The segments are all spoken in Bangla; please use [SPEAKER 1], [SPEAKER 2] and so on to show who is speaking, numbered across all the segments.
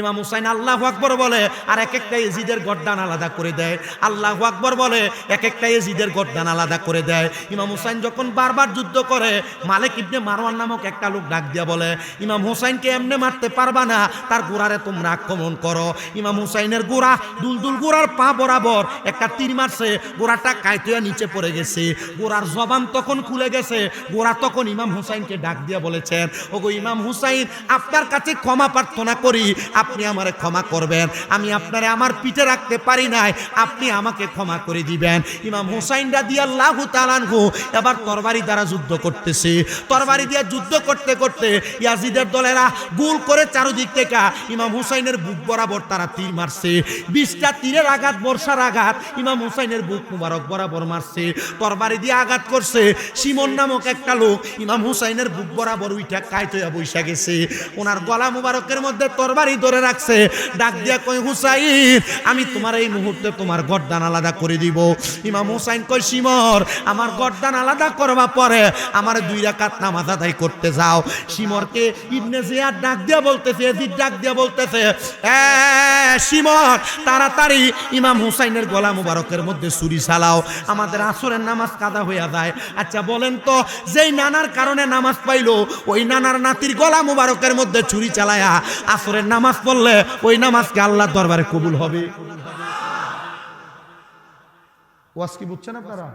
[SPEAKER 1] ইমাম হুসাইন আল্লাহু আকবার বলে আর এক একটা ইয়াজিদের গর্দান আলাদা করে দেয়, আল্লাহু আকবার বলে এক একটা ইয়াজিদের গর্দান আলাদা করে দেয়। ইমাম হুসাইন যখন বারবার যুদ্ধ করে, মালিক ইবনে মারওয়ান নামক একটা লোক ডাক দিয়া বলে, ইমাম হুসাইনকে এমনি মারতে পারবা না, তার গোড়ারে তোমরা আক্রমণ করো। ইমাম হুসাইনের গোড়া দুলদুল গোড়ার পা বরাবর একটা তীর মারছে, গোড়াটা কাইতে নিচে পড়ে গেছে, গোড়ার জবান তখন খুলে গেছে। গোড়া তখন ইমাম হুসাইনকে ডাক দিয়া বলেছেন, ওগো ইমাম হুসাইন, আপনার কাছে ক্ষমা প্রার্থনা করি, আপনি আমারে ক্ষমা করবেন, আমি আপনারে আমার পিঠে রাখতে পারি নাই, আপনি আমাকে ক্ষমা করে দিবেন। ইমাম হুসাইন রাদিয়াল্লাহু তাআলা আনহু এবার তরবারি দ্বারা যুদ্ধ করতেছে। তরবারি দিয়ে যুদ্ধ করতে করতে ইয়াজিদের দলেরা গোল করে চারদিক থেকে ইমাম হুসাইনের বুক বরাবর তারা তীর মারছে। 20টা তীরের আঘাত, বর্ষার আঘাত ইমাম হুসাইনের বুক মুবারক বরাবর মারছে, তরবারি দিয়ে আঘাত করছে। শিমন নামক একটা লোক ইমাম হুসাইনের বুক বরাবর উইঠা কাইত হইয়া বইসা গেছে, ওনার গলা মুবারকের মধ্যে তরবারি ধরে রাখছে, ডাক দিয়া কয়, হুসাইন, আমি তোমার এই মুহূর্তে তোমার গর্দান আলাদা করে দিব। ইমাম হুসাইন কয়, শিমর, আমার গর্দান আলাদা করবা পরে আমার 2 রাকাত নামাজ আদায় করতে যাও। শিমরকে ইবনে জিয়াদ ডাক দিয়া বলতেছে, ইয়াজিদ ডাক দিয়া বলতেছে, শিমর, তাড়াতাড়ি ইমাম হুসাইনের গলা মুবারকের মধ্যে ছুরি চালাও, আমাদের আসরের নামাজ কাদা হইয়া যায়। আচ্ছা বলেন তো, যেই নানার কারণে নামাজ পাইলো, ওই নানার নাতির গলা মুবারকের মধ্যে ছুরি চালায়া আসরের নামাজ পড়লে ওই নামাজকে আল্লাহর দরবারে কবুল হবে? ওয়াজ কি বুঝছেন আপনারা?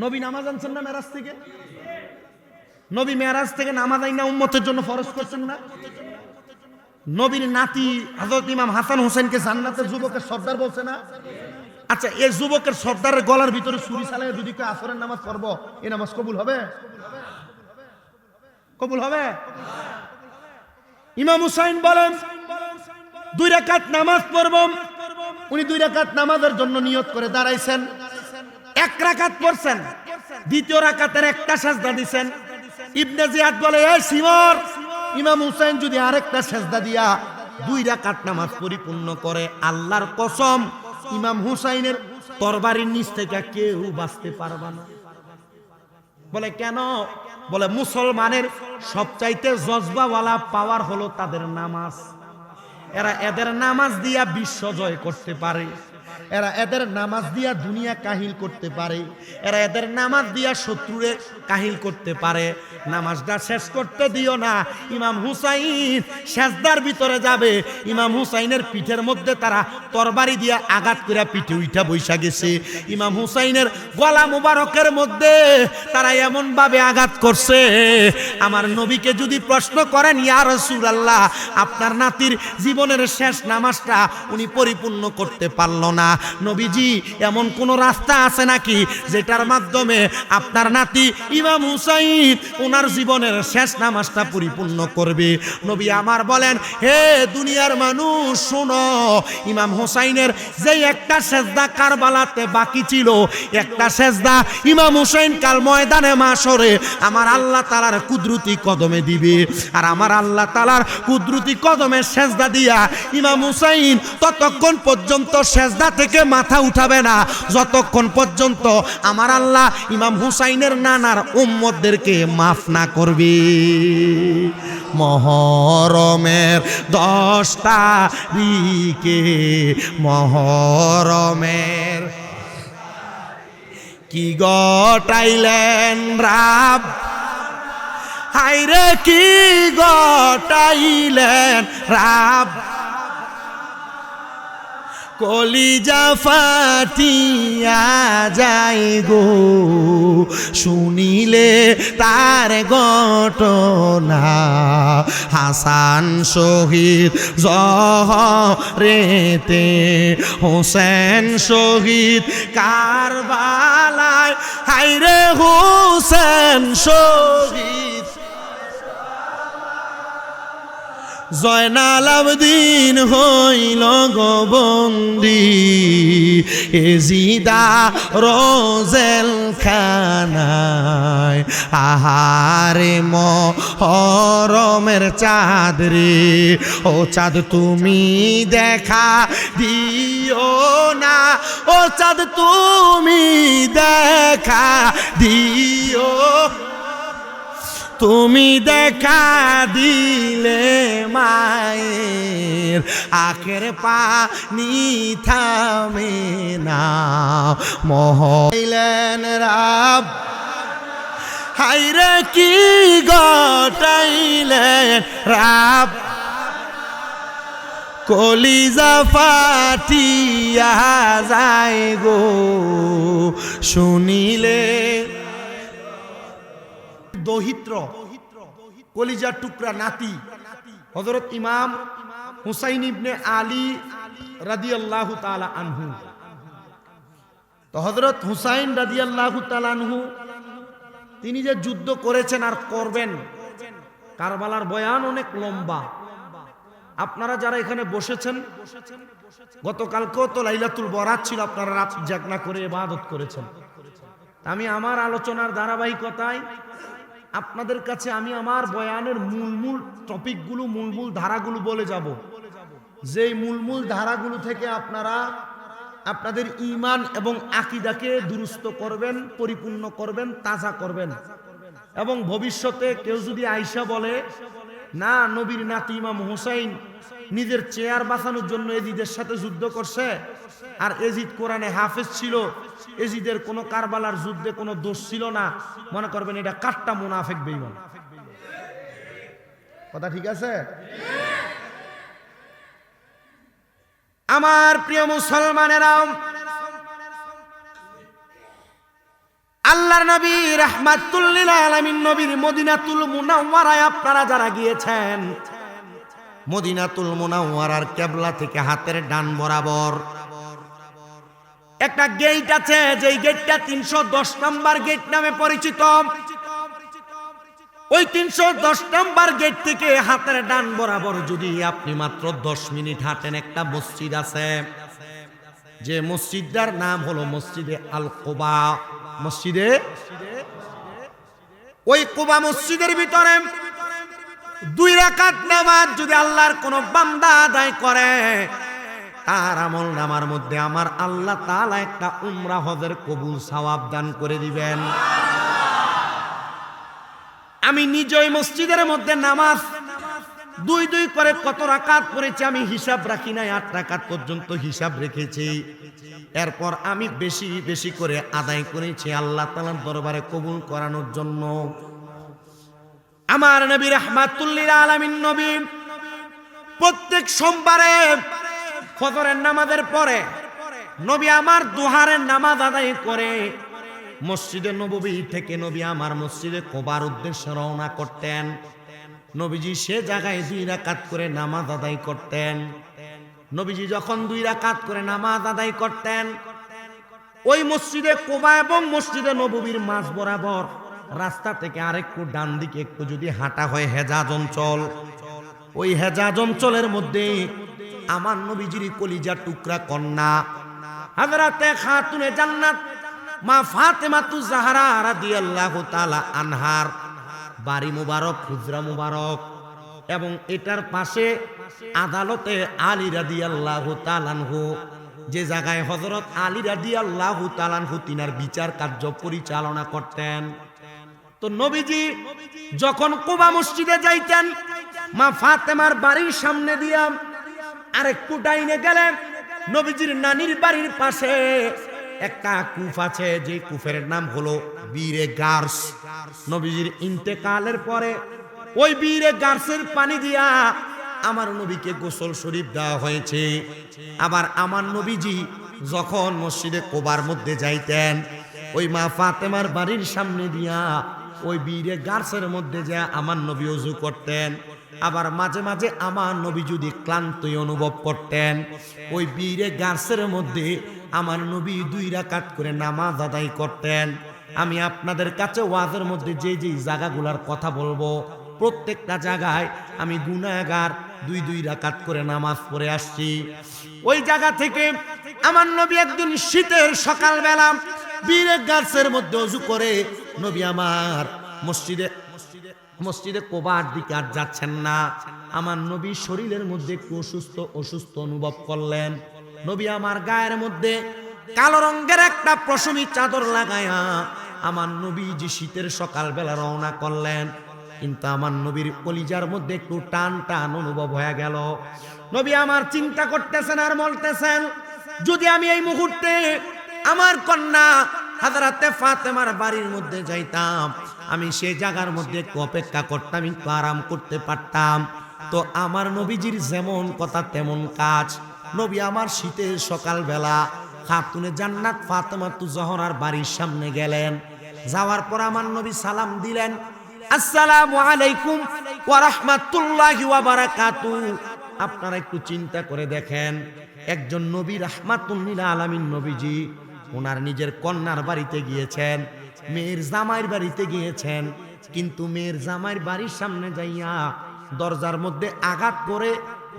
[SPEAKER 1] নবী নামাজ আনছেন না মেরাজ থেকে? নবী মেরাজ থেকে নামাজ আইনা উম্মতের জন্য ফরজ করছেন না? নবীর নাতি হযরত ইমাম হাসান হোসেনকে জান্নাতের যুবকের সর্দার বলছে না? আচ্ছা, এই যুবকের সর্দারের গলার ভিতরে ছুরি চালায় যদি কেউ আসরের নামাজ পড়বো, এই নামাজ কবুল হবে? কবুল হবে? ইমাম হুসাইন বলেন 2 রাকাত নামাজ পড়ব। উনি 2 রাকাত নামাজের জন্য নিয়ত করে দাঁড়াইছেন। 1 রাকাত পড়ছেন, দ্বিতীয় রাকাতের একটা সাজদা দিছেন। ইবনে জিয়াদ বলে, এই শিমর, ইমাম হুসাইন যদি আরেকটা সাজদা দিয়া 2 রাকাত নামাজ পরিপূর্ণ করে, আল্লাহর কসম ইমাম হুসাইনের তরবারির নিচ থেকে কেউ বাঁচতে পারবে না। বলে কেন? বলে মুসলমানের সবচাইতে জজবাওয়ালা পাওয়ার হলো তাদের নামাজ। এদের নামাজ দিয়া বিশ্ব জয় করতে পারে, এদের নামাজ দিয়া দুনিয়া কাহিল করতে পারে, এদের নামাজ দিয়া শত্রুরে কাহিল করতে পারে। নামাজটা শেষ করতে দিও না। ইমাম হুসাইন সেজদার ভিতরে যাবে, ইমাম হুসাইনের পিঠের মধ্যে তারা তরবারি দিয়া আঘাত করে পিঠে উঠা বৈশা গেছে। ইমাম হুসাইনের গলা মুবারকের মধ্যে তারা এমন ভাবে আঘাত করছে, আমার নবীকে যদি প্রশ্ন করেন, ইয়া রাসূলুল্লাহ, আপনার নাতির জীবনের শেষ নামাজটা উনি পরিপূর্ণ করতে পারল না, নবীজি এমন কোন রাস্তা আছে নাকি যেটার মাধ্যমে আপনার নাতি ইমাম হুসাইন ওনার জীবনের শেষ নামাজটা পরিপূর্ণ করবে? নবী আমার বলেন, হে দুনিয়ার মানুষ শোনো, ইমাম হুসাইনের যে একটা সেজদা কারবালাতে বাকি ছিল, একটা সেজদা ইমাম হুসাইন কাল ময়দানে মাশরে আমার আল্লাহ তাআলার কুদরতি কদমে দিবে। আর আমার আল্লাহ তাআলার কুদরতি কদমে সেজদা দিয়া ইমাম হুসাইন ততক্ষণ পর্যন্ত সেজদা থেকে মাথা উঠাবে না যতক্ষণ পর্যন্ত আমার আল্লাহ ইমাম হুসাইনের নানার উম্মতদেরকে মাফ না করবে। মহরমের 10 তারিখে, মহরমের কি গটাইলেন রাব, হায়রে কি গটাইলেন রাব, কলিজা ফাটিয়া যায় গো শুনিলে তার ঘটনা। হাসান শহীদ জহরেতে, হোসেন শহীদ কারবালায়, হায়রে হোসেন শহীদ জয়নাল আবদিন হইল গো বন্দি, এজিদা রোজেল খানায়। আহারে মহরমের চাঁদ রে, ও চাঁদ তুমি দেখা দিও না, ও চাঁদ তুমি দেখা দিও, তুমি দেখা দিলে মায়ের আখের পানি থামে না মহইলেন রাব হাইরে কি গটাইলেন রাব কলিজা ফাটিয়া যায় গো শুনিলে দহিত্র কলিজার টুকরা নাতি হযরত ইমাম হুসাইন ইবনে আলী রাদিয়াল্লাহু তাআলা আনহু। তো হযরত হুসাইন রাদিয়াল্লাহু তাআলা আনহু তিনি যে যুদ্ধ করেছেন আর করবেন, কারবালার বয়ান অনেক লম্বা। আপনারা যারা এখানে বসেছেন, গতকালকেও তো লাইলাতুল বরাত ছিল, আপনারা রাত জাগনা করে ইবাদত করেছেন। আমি আমার আলোচনার ধারাবাহিকতায় আপনাদের কাছে আমি আমার বয়ানের মূল টপিকগুলো, মূল ধারাগুলো বলে যাব, যেই মূল ধারাগুলো থেকে আপনারা আপনাদের ঈমান এবং আকীদাকে দুরুস্ত করবেন, পরিপূর্ণ করবেন, তাজা করবেন। এবং ভবিষ্যতে কেউ যদি আয়েশা বলে না নবীর নাতি ইমাম হুসাইন নিজের চেয়ার বাঁচানোর জন্য এজিদের সাথে যুদ্ধ করছে, আর এজিদ কোরআনে হাফেজ ছিল, এজিদের কোনো কারবালার যুদ্ধে কোনো দোষ ছিল না, মনে করবেন এটা কাট্টা মুনাফিক বেঈমান। কথা ঠিক আছে? আমার প্রিয় মুসলমানেরা, আল্লাহর নবী রাহমাতুল লিল আলামিন নবীর মদিনাতুল মুনাওয়ারায় আপনারা যারা গিয়েছেন, মদিনাতুল মুনাওয়ারার কিবলা থেকে হাতের ডান বরাবর একটা গেট আছে, যেই গেটটা 310 নম্বর গেট নামে পরিচিত। ওই 310 নম্বর গেট থেকে হাতের ডান বরাবর যদি আপনি মাত্র 10 মিনিট হাঁটেন, একটা মসজিদ আছে, যে মসজিদটার নাম হলো মসজিদে আল কুবা। মসজিদে ওই কুবা মসজিদের ভিতরে 2 রাকাত নামাজ যদি আল্লাহর কোন বান্দা আদায় করে, তার আমল নামার মধ্যে আমার আল্লাহ তাআলা একটা উমরা হজের কবুল সওয়াব দান করে দিবেন। আমি নিজেই মসজিদের মধ্যে নামাজ 2 করে কত রাকাত পড়েছি আমি হিসাব রাখি নাই, 8 রাকাত পর্যন্ত হিসাব রেখেছি। এরপর আমি বেশি করে আদায় করেছি আল্লাহ তাআলার দরবারে কবুল করানোর জন্য। আমার নবী রাহমাতুল লিল আলামিন নবী প্রত্যেক সোমবারে ফজরের নামাজের পরে নবী আমার দুহারের নামাজ আদায় করে মসজিদে নববী থেকে নবী আমার মসজিদে কুবার উদ্দেশ্যে রওনা করতেন। নবীজি সে জায়গায় 2 রাকাত করে নামাজ আদায় করতেন। নবীজি যখন 2 রাকাত করে নামাজ আদায় করতেন, ওই মসজিদে কুবা এবং মসজিদে নববীর মাঝ বরাবর রাস্তা থেকে আরেকটু ডান দিকে একটু যদি হাঁটা হয় হেজাজ অঞ্চল, ওই হেজাজ অঞ্চলের মধ্যে আমার নবীজির কলিজার টুকরা কন্যা হযরতে খাতুনে জান্নাত মা ফাতেমাতুজ জাহরা রাদিয়াল্লাহু তাআলা আনহার বাড়ি মুবারক, হুজরা মুবারক, এবং এটার পাশে আদালতে আলী রাদিয়াল্লাহু তাআলা আনহু, যে জায়গায় হযরত আলী রাদিয়াল্লাহু তাআলা আনহু তিনার বিচার কার্য পরিচালনা করতেন। তো নবীজি যখন কুবা মসজিদে যাইতেন, মা ফাতেমার বাড়ির সামনে দিয়া আরেকটু ডাইনে গেলেন, নবীজির নানির বাড়ির পাশে একটা কূপ আছে, যে কূপের নাম হলো বীরে গার্স। নবীজির ইন্তেকালের পরে ওই বীরে গার্সের পানি দিয়া আমার নবীকে গোসল শরীফ দেওয়া হয়েছে। আবার আমার নবীজি যখন মসজিদে কুবার মধ্যে যাইতেন, ওই মা ফাতেমার বাড়ির সামনে দিয়া ওই বীরে গার্সের মধ্যে যা আমার নবী ওযু করতেন। আবার মাঝে মাঝে আমার নবী যদি ক্লান্ত অনুভব করতেন, ওই বীরে গার্সের মধ্যে আমার নবী 2 রাকাত করে নামাজ আদায় করতেন। আমি আপনাদের কাছে ওয়াজের মধ্যে যে জায়গাগুলোর কথা বলবো, প্রত্যেকটা জায়গায় আমি গুনাহগার 2 রাকাত করে নামাজ পড়ে আসছি। ওই জায়গা থেকে আমার নবী একদিন শীতের সকালবেলা বীরে গার্সের মধ্যে ওযু করে নবী আমার মসজিদে কুবার দিকে আর যাচ্ছেন না। আমার নবী শরীরের মধ্যে একটু অসুস্থ অনুভব করলেন। নবী আমার গায়ের মধ্যে কালো রঙের একটা পশমি চাদর লাগায়া আমার নবী যে শীতের সকালবেলা রওনা করলেন। কিন্তু আমার নবীর কলিজার মধ্যে একটু টান টান অনুভব হয়ে গেল। নবী আমার চিন্তা করতেছেন আর বলতেছেন, যদি আমি এই মুহূর্তে আমার কন্যা হযরতে ফাতেমার বাড়ির মধ্যে যাইতাম, আমি সেই জায়গার মধ্যে একটু অপেক্ষা করতাম, একটু আরাম করতে পারতাম। তো আমার নবীজির যেমন কথা তেমন কাজ। নবী আমার শীতের সকালবেলা খাতুনে জান্নাত ফাতেমাতুজ জহরার বাড়ির সামনে গেলেন। যাওয়ার পর আমার নবী সালাম দিলেন, আসসালামু আলাইকুম ওয়া রাহমাতুল্লাহি ওয়া বারাকাতুহু। আপনারা একটু চিন্তা করে দেখেন, একজন নবী রাহমাতুল লিল আলামিন নবীজি ওনার নিজের কন্যার বাড়িতে গিয়েছেন, মেয়ের জামাইয়ের বাড়িতে গিয়েছেন, কিন্তু মেয়ের জামাইয়ের বাড়ির সামনে যাইয়া দরজার মধ্যে আঘাত করে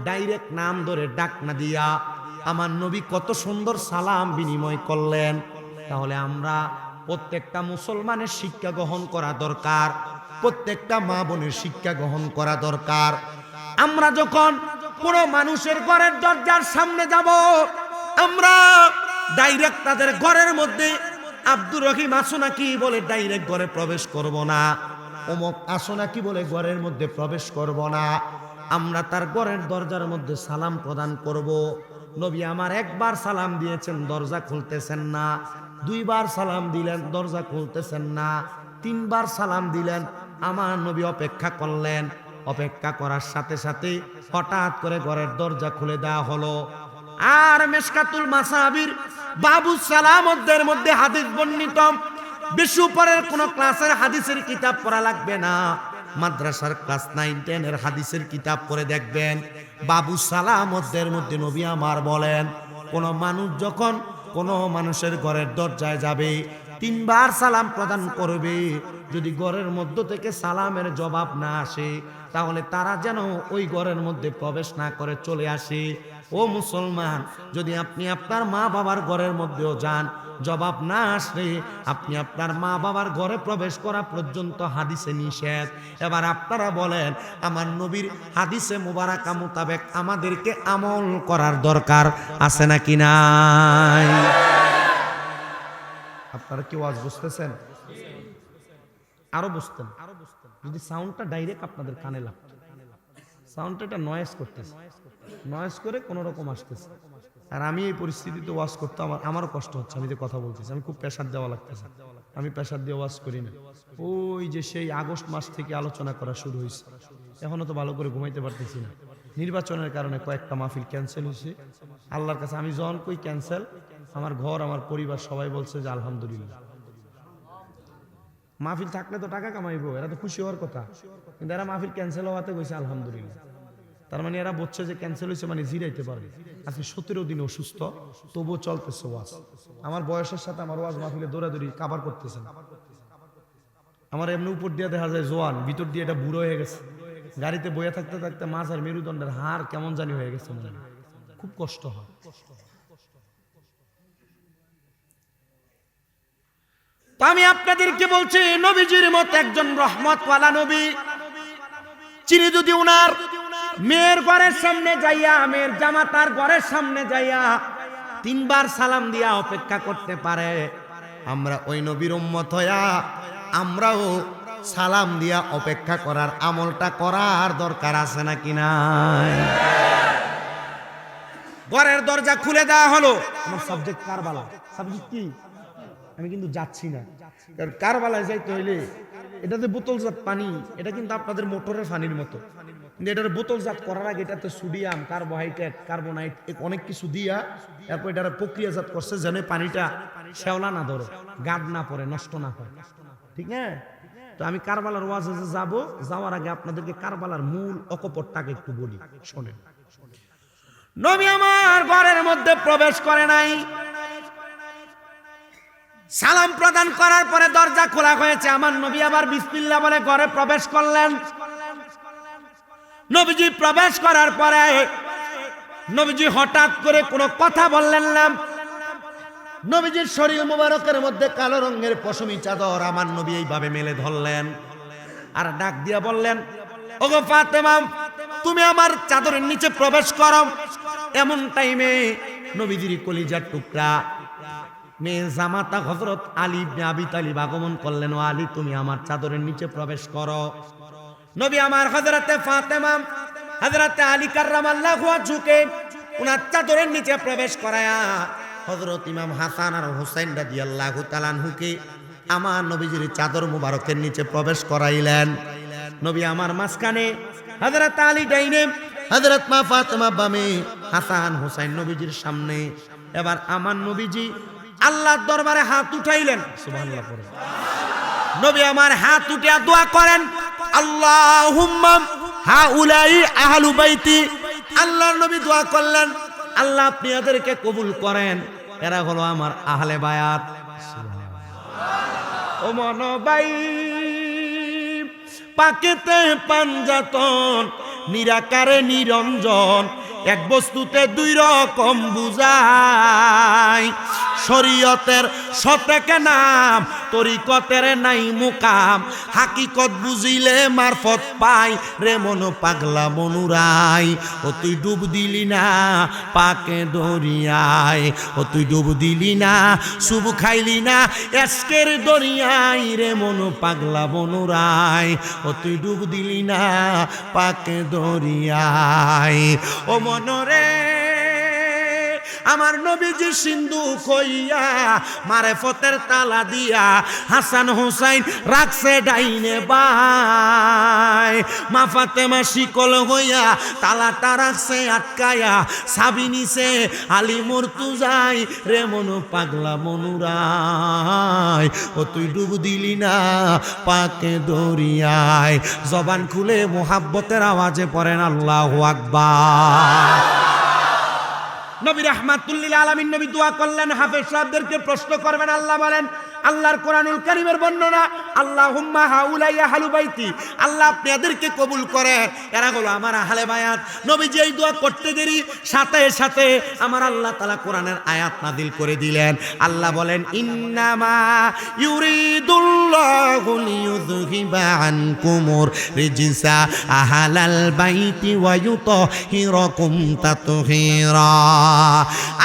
[SPEAKER 1] ডাইরেক্ট নাম ধরে ডাক না দিয়া আমার নবী কত সুন্দর সালাম বিনিময় করলেন। তাহলে আমরা প্রত্যেকটা মুসলমানের শিক্ষা গ্রহণ করা দরকার, প্রত্যেকটা মা বোনের শিক্ষা গ্রহণ করা দরকার। আমরা যখন কোনো মানুষের ঘরের দরজার সামনে যাব, আমরা ডাইরেক্ট তাদের ঘরের মধ্যে আব্দুর রহিম আসো নাকি বলে ডাইরেক্ট ঘরে প্রবেশ করব না, অমুক আসো নাকি বলে ঘরের মধ্যে প্রবেশ করব না। আমরা তার ঘরের দরজার মধ্যে সালাম প্রদান করব। নবী আমার একবার সালাম দিয়েছেন, দরজা খুলতেছেন না। দুইবার সালাম দিলেন, দরজা খুলতেছেন না। তিনবার সালাম দিলেন, আমার নবী অপেক্ষা করলেন। অপেক্ষা করার সাথে সাথে হঠাৎ করে ঘরের দরজা খুলে দেওয়া হলো। আর মিশকাতুল মাসাবির বাবু সালামদের মধ্যে হাদিস বর্ণিত, বেশি উপরের কোন ক্লাসের হাদিসের কিতাব পড়া লাগবে না, মাদ্রাসার ক্লাস 9-10 এর হাদিসের কিতাব পড়ে দেখবেন। বাবু সালামদের মধ্যে নবী আমার বলেন, কোন মানুষ যখন কোন মানুষের ঘরের দরজায় যাবে, তিনবার সালাম প্রদান করবে। যদি ঘরের মধ্য থেকে সালামের জবাব না আসে, তাহলে তারা যেন ওই ঘরের মধ্যে প্রবেশ না করে চলে আসে। ও মুসলমান, যদি আপনি আপনার মা বাবার ঘরের মধ্যেও যান, জবাব না আসলে আপনি আপনার মা বাবার ঘরে প্রবেশ করা পর্যন্ত হাদিসে নিষেধ। এবার আপনারা বলেন, আমার নবীর হাদিসে মুবারাকা মোতাবেক আমাদেরকে আমল করার দরকার আছে নাকি নাই? আপনারা কি ওয়াজ বুঝতেছেন? আরো বুঝতেন যদি সাউন্ডটা ডাইরেক্ট আপনাদের কানে লাগতো। সাউন্ডটা এটা নয়েজ করতেছে, নয়েজ করে কোন রকম আসতেছে। আর আমি এই পরিস্থিতিতে ওয়াজ করতে আমারও কষ্ট হচ্ছে। আমি যে কথা বলতেছি, আমি খুব প্রেসার দেওয়া লাগতেছে। আমি প্রেসার দিয়ে ওয়াজ করি না। ওই যে সেই আগস্ট মাস থেকে আলোচনা করা শুরু হয়েছে, এখনো তো ভালো করে ঘুমাইতে পারতেছি না। নির্বাচনের কারণে কয়েকটা মাহফিল ক্যান্সেল হয়েছে। আল্লাহর কাছে আমি যখন কই ক্যান্সেল, আমার ঘর আমার পরিবার সবাই বলছে যে আলহামদুলিল্লাহ। মাহফিল থাকলে তো টাকা কামাইবো, এরা তো খুশি হওয়ার কথা, কিন্তু এরা মাহফিল ক্যান্সেল হওয়াতে কইছে আলহামদুলিল্লাহ। তার মানে এরা বলছে যে ক্যান্সেল হয়েছে মানে জিরাইতে পারবে। আজকে 17 দিন অসুস্থ, তবুও চলতেছে ওয়াজ। আমার বয়সের সাথে আমার ওয়াজ মাহফিলে দৌড়াদৌড়ি কাভার করতেছে না। আমার এমনি উপর দিয়ে দেখা যায় জোয়ান, ভিতর দিয়ে এটা বুড়ো হয়ে গেছে। গাড়িতে বয়ে থাকতে থাকতে মাঝার মেরুদণ্ডের হাড় কেমন জানি হয়ে গেছে, মনে হয় খুব কষ্ট হয়। তো আমি আপনাদেরকে বলছি, নবীজির মত একজন রহমতওয়ালা নবী, যিনি যদি উনার মেয়ের ঘরের সামনে যাইয়া, মেয়ের জামাতার ঘরের সামনে যাইয়া তিনবার সালাম দিয়া অপেক্ষা করতে পারে, আমরা ওই নবীর উম্মত হইয়া আমরাও সালাম দিয়া অপেক্ষা করার আমলটা করার দরকার আছে নাকি নাই? ঘরের দরজা খুলে দেওয়া হলো। আমার সাবজেক্ট কারবালা। সাবজেক্ট কি? আমি কিন্তু যাচ্ছি না, কারণ কারবালায় যাইতে হইলে এটাতে বোতলজাত পানি, এটা কিন্তু আপনাদের মোটরের পানির মতো, কিন্তু এটার বোতলজাত করার আগে এটাতে সোডিয়াম, কার্বোহাইড্রেট, কার্বোনাইট অনেক কিছু দিয়া এরপর এটার প্রক্রিয়াজাত করছে যেন পানিটা শ্যাওলা না ধরে, গাদ না পড়ে, নষ্ট না হয়। ঠিক না? তো আমি কারবালার ওয়াজে যাব, যাওয়ার আগে আপনাদেরকে কারবালার মূল অকপটটাকে একটু বলি, শোনেন। নবী আমার ঘরের মধ্যে প্রবেশ করে নাই, সালাম প্রদান করার পরে দরজা খোলা হয়েছে। আমার নবী আবার বিসমিল্লাহ বলে ঘরে প্রবেশ করলেন। নবীজি প্রবেশ করার পরে নবীজি হঠাৎ করে কোনো কথা বললেন না। নবীজির শরীর মুবারকের মধ্যে কালো রঙের পশমি চাদর আমার নবী এইভাবে মেলে ধরলেন, আর ডাক দিয়া বললেন, ওগো ফাতেমা, তুমি আমার চাদরের নিচে প্রবেশ করো। এমন টাইমে নবীজির কলিজার টুকরা মেয়ে জামাতা হযরত আলী ইবনে আবি তালিব আগমন করলেন। ও আলী, তুমি আমার চাদরের নিচে প্রবেশ করো। নবী আমার হযরতে ফাতেমা হযরতে আলী কাররামাল্লাহু ওয়াজহুকে উনার চাদরের নিচে প্রবেশ করায়া হযরত ইমাম হাসান আর হুসাইন রাদিয়াল্লাহু তাআলা আনহুকে আমার নবীজির চাদর মুবারকের নিচে প্রবেশ করাইলেন। নবী আমার মাঝখানে, হযরত আলী ডাইনে, হযরত মা ফাতেমা বামে, হাসান হুসাইন নবীজির সামনে। এবার আমার নবীজি আল্লাহর দরবারে হাত উঠাইলেন, সুবহানাল্লাহ পড়ে। নবী আমার হাত উঠিয়া দোয়া করেন, আল্লাহুম্মা হাউলাই আহলু বাইতি। আল্লাহর নবী দোয়া করলেন, আল্লাহ আপনি এদেরকে কবুল করেন, এরা হলো আমার আহলে বায়াত। ও মনবাই পাকেতে পাঞ্জাতন, নিরাকারে নিরঞ্জন, এক বস্তুতে দুই রকম বুঝায়। শরীয়তের শতেক নাম, তরিকতের নাই মুকাম, হাকিকত বুঝিলে মারফত পাই রে মন পাগলা মনুরাই। ও তুই ডুব দিলি না পাকে দরিয়ায়, ও তুই ডুব দিলি না শুভ খাইলি না এসকের দরিয়ায় রে মন পাগলা মনুরাই। ও তুই ডুব দিলি না পাকে দরিয়ায়। ও মনরে আমার নবীজি সিন্ধু কইয়া মারেফতের তালা দিয়া হাসান হুসাইন রাখছে ডাইনে বাই। মা ফাতেমা শিকল হইয়া তালাটা রাখছে আটকায়া, সাবি নিছে আলী মুর্তুজাই রে মনু পাগলা মনুরাই। ও তুই ডুব দিলি না পাকে দরিয়ায়। জবান খুলে মুহাব্বতের আওয়াজে পড়েন আল্লাহু আকবার। নবী রাহমাতুল লিল আলামিন নবী দোয়া করলেন, হাফেজ সাহেবদেরকে প্রশ্ন করবেন। আল্লাহ বলেন, আল্লাহর কোরআনুল কারীমের বর্ণনা, আল্লাহুম্মা হাউলাই আহলু বাইতি, আল্লাহ আপনি এদেরকে কবুল করেন, এরা হলো আমার আহলে বায়াত। নবীজি এই দোয়া করতে দেরি সাথে সাথে আমার আল্লাহ তাআলা কোরআনের আয়াত নাযিল করে দিলেন। আল্লাহ বলেন, ইন্নামা ইউরিদুল্লাহু লিইউযহিবা আনকুমুর রিজসা আহলাল বাইতি ওয়া ইউতাহিরাকুম তাতহীরা।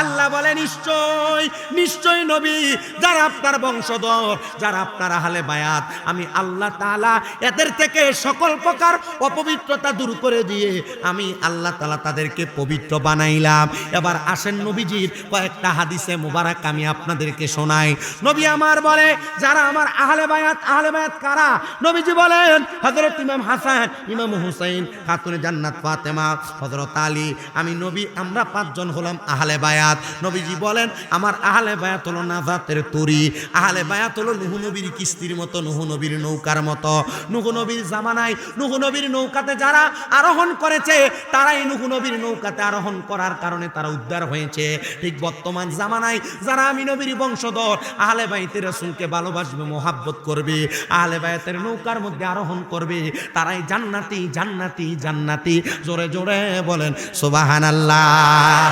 [SPEAKER 1] আল্লাহ বলে, নিশ্চয় নিশ্চয় নবী, যারা আপনার বংশধর, যারা আপনার আহলে বায়াত, আমি আল্লাহ তাআলা এদের থেকে সকল প্রকার অপবিত্রতা দূর করে দিয়ে আমি আল্লাহ তাআলা তাদেরকে পবিত্র বানাইলাম। এবার আসেন নবীজির কয়েকটা হাদিসে মুবারক আমি আপনাদেরকে শোনাই। নবী আমার বলে, যারা আমার আহলে বায়াত, আহলে বায়াত কারা? নবীজি বলেন, হযরত ইমাম হাসান, ইমাম হুসাইন, খাতুনে জান্নাত ফাতেমা, হযরত আলী, আমি নবী, আমরা পাঁচজন হলাম আহলে বায়াত। নবীজি বলেন, আমার আহলে বায়াত হলো নাজাতের তরি। আহলে বায়াত হলো নূহ নবীর কিস্তির মতো, নূহ নবীর নৌকার মতো। নূহ নবীর জামানায় নূহ নবীর নৌকাতে যারা আরোহণ করেছে, তারাই নূহ নবীর নৌকাতে আরোহণ করার কারণে তারা উদ্ধার হয়েছে। ঠিক বর্তমান জামানায় যারা আমি নবীর বংশধর, আহলে বাইতের রাসূলকে ভালোবাসবে, মোহাব্বত করবে, আহলে বায়াতের নৌকার মধ্যে আরোহণ করবে, তারাই জান্নাতি জান্নাতি জান্নাতি। জোরে জোরে বলেন সুবহানাল্লাহ।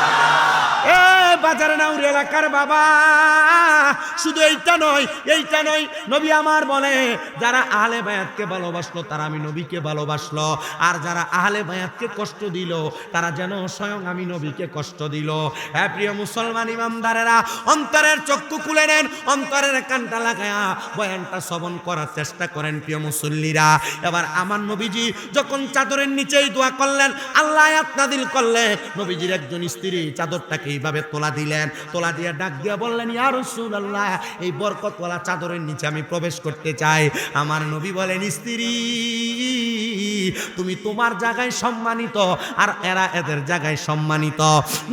[SPEAKER 1] বাজারে নাউরি এলাকার বাবা, শুধু এইটা নয়, এইটা নয়, নবী আমার বলে, যারা আহলে বায়াতকে ভালোবাসলো তারা আমি নবীকে ভালোবাসলো, আর যারা আহলে বায়াতকে কষ্ট দিল তারা যেন স্বয়ং আমি নবীকে কষ্ট দিল। হ্যাঁ প্রিয় মুসলমান ইমানদারেরা, অন্তরের চক্ষু খুলে নেন, অন্তরের কানটা লাগায়া বয়ানটা শ্রবণ করার চেষ্টা করেন প্রিয় মুসল্লিরা। এবার আমার নবীজি যখন চাদরের নিচেই দোয়া করলেন, আল্লাহ আয়াত নাযিল করলেন, নবীজির একজন স্ত্রী চাদরটাকে এইভাবে তোলা দিলেন, তোলা দিয়ে ডাক দিয়ে বললেন, ইয়া রাসূলুল্লাহ, এই বরকতওয়ালা চাদরের নিচে আমি প্রবেশ করতে চাই। আমার নবী বলেন, স্ত্রী, তুমি তোমার জায়গায় সম্মানিত, আর এরা এদের জায়গায় সম্মানিত।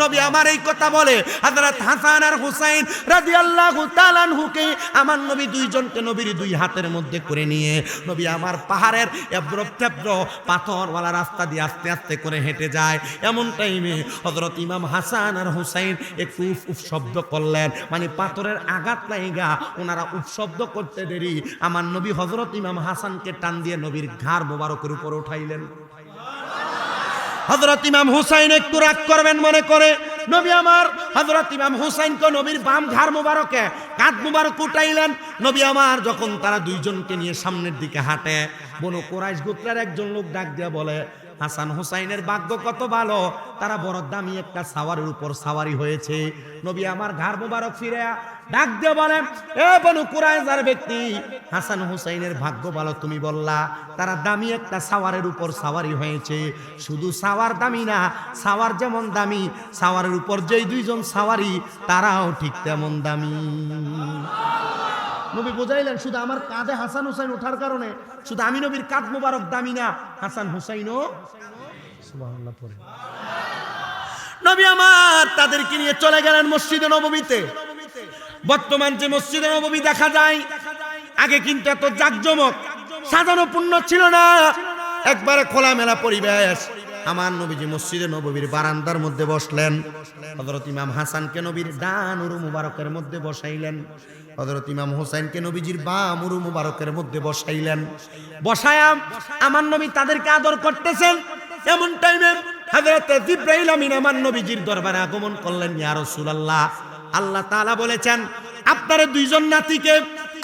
[SPEAKER 1] নবী আমার এই কথা বলে হযরত হাসান আর হুসাইন রাদিয়াল্লাহু তাআলা আনহুকে আমার নবী দুইজনকে নবীর দুই হাতের মধ্যে করে নিয়ে নবী আমার পাহাড়ের এবড়ো থেবড়ো পাথরওয়ালা রাস্তা দিয়ে আস্তে আস্তে করে হেঁটে যায়। এমন টাইমে হযরত ইমাম হাসান আর হুসাইন একটু উফ উফ শব্দ করলেন, মানে পাথরের আঘাত লাগা ওনারা উফ শব্দ করতে দেরি আমার নবী হযরত ইমাম হাসানকে টান দিয়ে নবীর ঘাড় মোবারকের উপর উঠাইলেন। হযরত ইমাম হুসাইন একটু রাগ করবেন মনে করে নবী আমার হযরত ইমাম হুসাইনকে নবীর বাম ঘাড় মোবারকে কাঁধ মোবারক উঠাইলেন। নবী আমার যখন তারা দুইজনকে নিয়ে সামনের দিকে হাঁটে, বনু কুরাইশ গোত্রের একজন লোক ডাক দিয়ে বলে, হাসান হুসাইনের ভাগ্য কত ভালো, তারা বড় দামি একটা সাওয়ারের উপর সাওয়ারি হয়েছে। নবী আমার ঘাড় মোবারক ফিরে ডাক দিয়ে বলেন, এ বনু কুরাইজার ব্যক্তি, হাসান হুসাইনের ভাগ্য ভালো তুমি বললা, তারা দামি একটা সাওয়ারের উপর সাওয়ারি হয়েছে। শুধু সাওয়ার দামি না, সাওয়ার যেমন দামি, সাওয়ারের উপর যেই দুইজন সাওয়ারি তারাও ঠিক তেমন দামি। নবী বুঝাইলেন শুধু আমার কাঁধে হাসান হুসাইন ওঠার কারণে শুধু আমি নবীর কাঁধ মোবারক দামি না, হাসান হুসাইনও। সুবহানাল্লাহ পড়ে নবী আমার তাদেরকে নিয়ে চলে গেলেন মসজিদে নববীতে। বর্তমান যে মসজিদে নববী দেখা যায়, আগে কিন্তু এত জাকজমক সাজানো পূর্ণ ছিল না, একবারে খোলামেলা পরিবেশ। আমার নবীজি মসজিদে নববীর বারান্দার মধ্যে বসলেন। হযরত ইমাম হাসানকে নবীর ডান উরু মুবারকের মধ্যে বসাইলেন, হযরত ইমাম হোসেনকে নবীজির বাম উরু মুবারকের মধ্যে বসাইলেন। বসায়াম আমার নবী তাদেরকে আদর করতেছেন। এমন টাইমে হযরত জিবরাইল আমিন আমার নবীজির দরবারে আগমন করলেন। ইয়া রাসূলুল্লাহ, আল্লাহ তাআলা বলেছেন আপনার দুইজন নাতিকে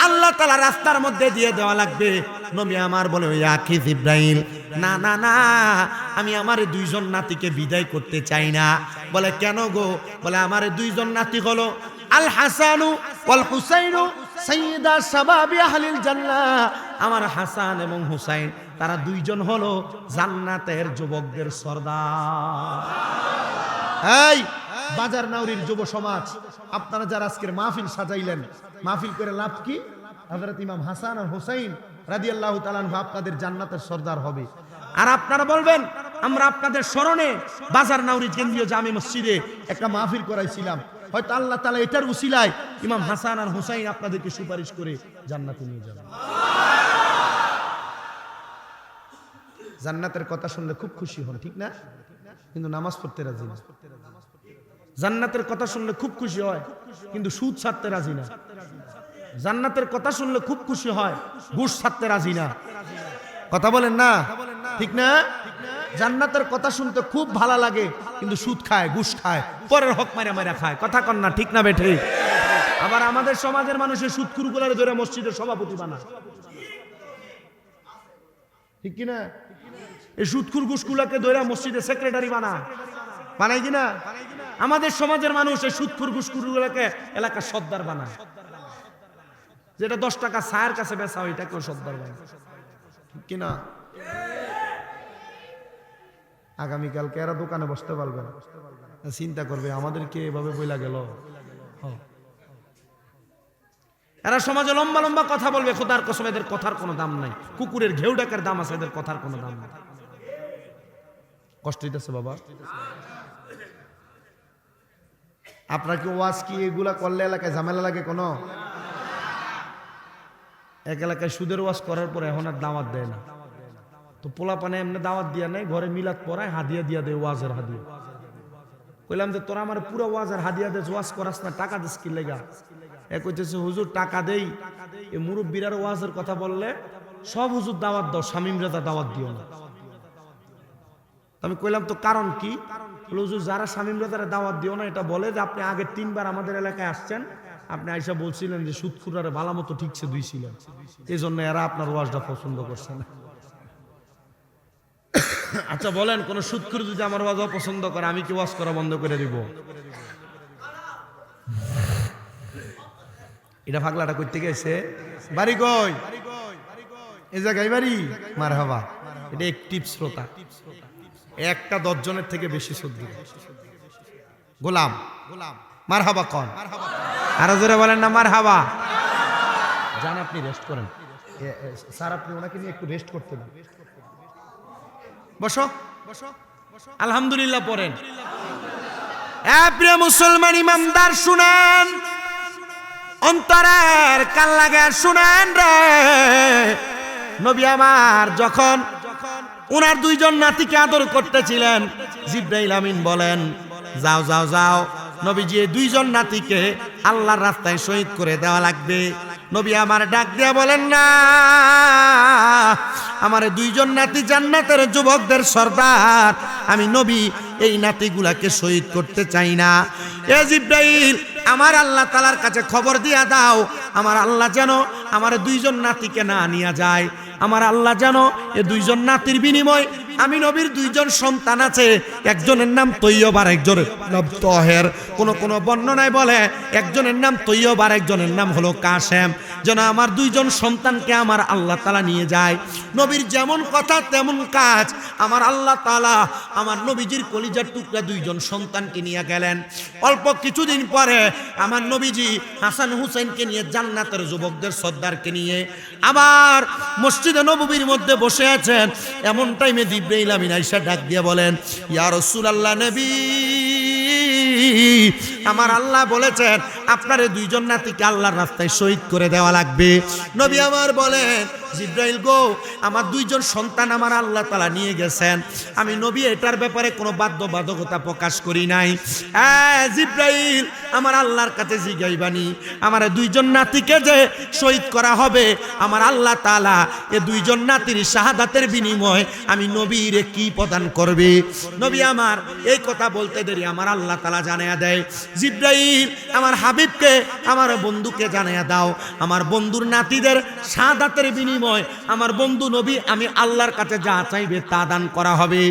[SPEAKER 1] আল্লাহ তাআলা রাস্তার মধ্যে দিয়ে দেওয়া লাগবে। নবী আমার বলে, ইয়া কি জিবরাইল, না না না, আমি আমার দুইজন নাতিকে বিদায় করতে চাই না। বলে কেন গো? বলে আমার দুইজন নাতি হলো আল হাসানু ওয়াল হুসাইনু সাইয়্যিদা শাবাবি আহলিল জান্নাহ। আমার হাসান এবং হুসাইন তারা দুইজন হলো জান্নাতের যুবকদের সর্দার। এই বাজার নাউরির যুব সমাজ, আপনারা যারা আজকের মাহফিল সাজাইলেন, মাহফিল করে লাভ কি? হযরত ইমাম হাসান আর হুসাইন রাদিয়াল্লাহু তাআলা আনহু আপনাদের জান্নাতের সর্দার হবে। আর আপনারা বলবেন আমরা আপনাদের স্মরণে বাজার নাউরি কেন্দ্রীয় জামে মসজিদে একটা মাহফিল করাইছিলাম, হয়তো আল্লাহ তাআলা এটার উসিলায় ইমাম হাসান আর হুসাইন আপনাদেরকে সুপারিশ করে জান্নাতে নিয়ে যাবেন। জান্নাতের কথা শুনলে খুব খুশি হন, ঠিক না? কিন্তু নামাজ পড়তে রাজি না। জান্নাতের কথা শুনলে খুব খুশি হয়, কিন্তু সুদ ছাড়তে রাজি না। জান্নাতের কথা শুনলে খুব খুশি হয়, ঘুষ ছাড়তে রাজি না। কথা বলেন না, ঠিক না? জান্নাতের কথা শুনতে খুব ভালো লাগে, কিন্তু সুদ খায়, ঘুষ খায়, পরের হক মারা মারা খায়। কথা কন না, ঠিক না বেঠে? আবার আমাদের সমাজের মানুষের সুদখুরগুলোরে ধরে মসজিদের সভাপতি বানায়, ঠিক কিনা? এই সুদখুর ঘুষগুলাকে ধরে মসজিদের সেক্রেটারি বানায় কিনা? আমাদের সমাজের মানুষ এই সুদখুর ঘুষখুরগুলোকে এলাকার সর্দার বানায়। যেটা 10 টাকা ছায়ের কাছে বেচা হয় এটাকেও সর্দার বানায়, ঠিক কিনা? আগামীকালকে এরা দোকানে বসতে পারবে না, চিন্তা করবে আমাদেরকে এভাবে বইলা গেল। এরা সমাজে লম্বা লম্বা কথা বলবে, খোদার কসম এদের কথার কোনো দাম নাই। কুকুরের ঘেউ ডাকের দাম আছে, এদের কথার কোনো দাম নাই। কষ্ট হইতেছে বাবা? আপনার কি ওয়াজ কি এগুলা করলে এলাকায় ঝামেলা লাগে? কোনো এক এলাকায় সুদের ওয়াজ করার পরে এখন আর দাওয়াত দেয় না, তো পোলা পানে এমনি দাওয়াত দিয়া নেই, ঘরে মিলাদ পড়ায়, হাদিয়া দিয়া দেয়, ওয়াজের হাদিয়া। কইলাম যে তোরা আমার পুরো ওয়াজের হাদিয়া দে, ওয়াজ করাস না, টাকা দিস কি লেগা? এ কইতেছে হুজুর টাকা দেই, এই মুরব্বীরার ওয়াজের কথা বললে সব হুজুর দাওয়াত দাও, শামীম রেজা দাওয়াত দিও না। আমি কইলাম তো কারণ কি? হুজুর যারা শামীম রেজারে দাওয়াত দিও না, এটা বলে যে আপনি আগে 3 বার আমাদের এলাকায় আসছেন, আপনি আইসা বলছিলেন যে সুদখুরারে ভালো মতো ঠিকছে দুইছিলেন, এই জন্য এরা আপনার ওয়াজটা পছন্দ করছে না। আচ্ছা বলেন, কোন সুদখুর যদি আমার ওয়াজ অপছন্দ করে, আমি কি ওয়াজ করা বন্ধ করে দিব? এটা পাগলাটা কইতে গেছে বাড়ি কই? এই জায়গায় বাড়ি। মারহাবা, এটা একটিভ শ্রোতা, একটা 10 জনের থেকে বেশি শ্রদ্ধ। গোলাম মারহাবা কন, আরো জোরে বলেন না মারহাবা। যান আপনি রেস্ট করেন স্যার, আপনি ওনাকে নিয়ে একটু রেস্ট করতে দেন। বসো বসো, আলহামদুলিল্লাহ পড়েন। প্রিয় মুসলমান ইমানদার শুনেন, অন্তরের কান লাগা শুনেন রে। নবী আমার যখন ওনার 2 জন নাতিকে আদর করতেছিলেন, জিবরাইল আমিন বলেন যাও যাও যাও, নবীজি 2 জন নাতিকে আল্লাহর রাস্তায় শহীদ করে দেওয়া লাগবে। নবী আমার ডাক দিয়া বলেন না, আমার 2 জন নাতি জান্নাতের যুবকদের সর্দার, আমি নবী এই নাতিগুলাকে শহীদ করতে চাই না। এ জিবরাইল, আমার আল্লাহ তাআলার কাছে খবর দিয়া দাও, আমার আল্লাহ যেন আমার 2 জন নাতিকে না নিয়ে যায়। আমার আল্লাহ যেন এই 2 জন নাতির বিনিময় আমি নবীর দুইজন সন্তান আছে, একজনের নাম তৈয়ব আর একজনের নাম তহের। কোন বর্ণনায় বলে একজনের নাম তৈয়ব আর একজনের নাম হলো কাশেম। যেন আমার দুইজন সন্তানকে আমার আল্লাহ তাআলা নিয়ে যায়। নবীর যেমন কথা তেমন কাজ। আমার আল্লাহ তাআলা আমার নবীজির কলিজার টুকরা দুইজন সন্তানকে নিয়ে গেলেন। অল্প কিছুদিন পরে আমার নবীজি হাসান হুসাইনকে নিয়ে জান্নাতের যুবকদের সর্দারকে নিয়ে আবার মসজিদে নববীর মধ্যে বসে আছেন। এমন টাইমে জিবরাইল আমিন আয়েশা ডাক দিয়ে বলেন, ইয়া রাসূলুল্লাহ নবী, আমার আল্লাহ বলেছেন আপনার দুইজন নাতিকে আল্লাহর রাস্তায় শহীদ করে দেওয়া লাগবে। নবী আমার বলেন, জিবরাইল গো, আমার দুইজন সন্তান আমার আল্লাহ তাআলা নিয়ে গেছেন। আমি নবী এটার ব্যাপারে কোনো বাধ্যবাধকতা প্রকাশ করি নাই। জিবরাইল, আমার আল্লাহর কাছে জিগাইবানি আমার দুইজন নাতিকে যে শহীদ করা হবে, আমার আল্লাহ তাআলা এ দুইজন নাতির শাহাদাতের বিনিময় আমি নবীরে কি প্রদান করবে। নবী আমার এই কথা বলতে দেরি আমার আল্লাহ তাআলা জানায়া দেয়, জিবরাইল, আমার হাবিবকে, আমার বন্ধুকে জানায়া দাও, আমার বন্ধুর নাতিদের শাহাদাতের বিনিময় আমার বন্ধু নবী আমি আল্লাহর কাছে যা চাইবে তা দান করা হবে।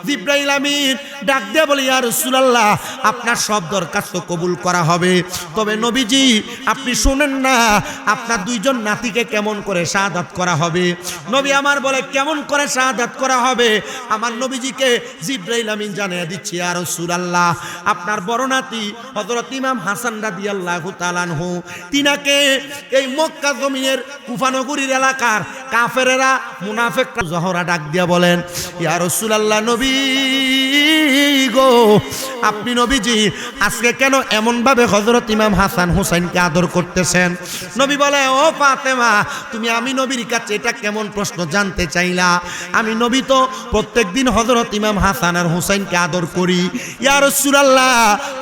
[SPEAKER 1] জিবরাইল আমিন ডাক দিয়ে বলে, ইয়া রাসূলুল্লাহ, আপনার সব দরখাস্ত কবুল করা হবে, তবে নবীজি আপনি শুনেন না আপনার দুইজন নাতিকে কেমন করে শাহাদাত করা হবে। নবী আমার বলে, কেমন করে শাহাদাত করা হবে? আমার নবীজিকে জিবরাইল আমিন জানিয়ে দিচ্ছি, ইয়া রাসূলুল্লাহ, আপনার বড় নাতি হযরত ইমাম হাসান রাদিয়াল্লাহু তাআলা আনহু, তিনাকে এই মক্কা জমিনের কুফা নগরীর এলাকার কাফেরেরা মুনাফিকরা জহরা ডাক দিয়া বলেন, ইয়া রাসূলুল্লাহ নবী গো, আপনি নবীজি আজকে কেন এমন ভাবে হযরত ইমাম হাসান হুসাইনকে আদর করতেছেন? নবী বলে, ও ফাতেমা, তুমি আমি নবীর কাছে এটা কেমন প্রশ্ন জানতে চাইলা? আমি নবী তো প্রত্যেকদিন হযরত ইমাম হাসান আর হুসাইনকে আদর করি। ইয়া রাসূলুল্লাহ,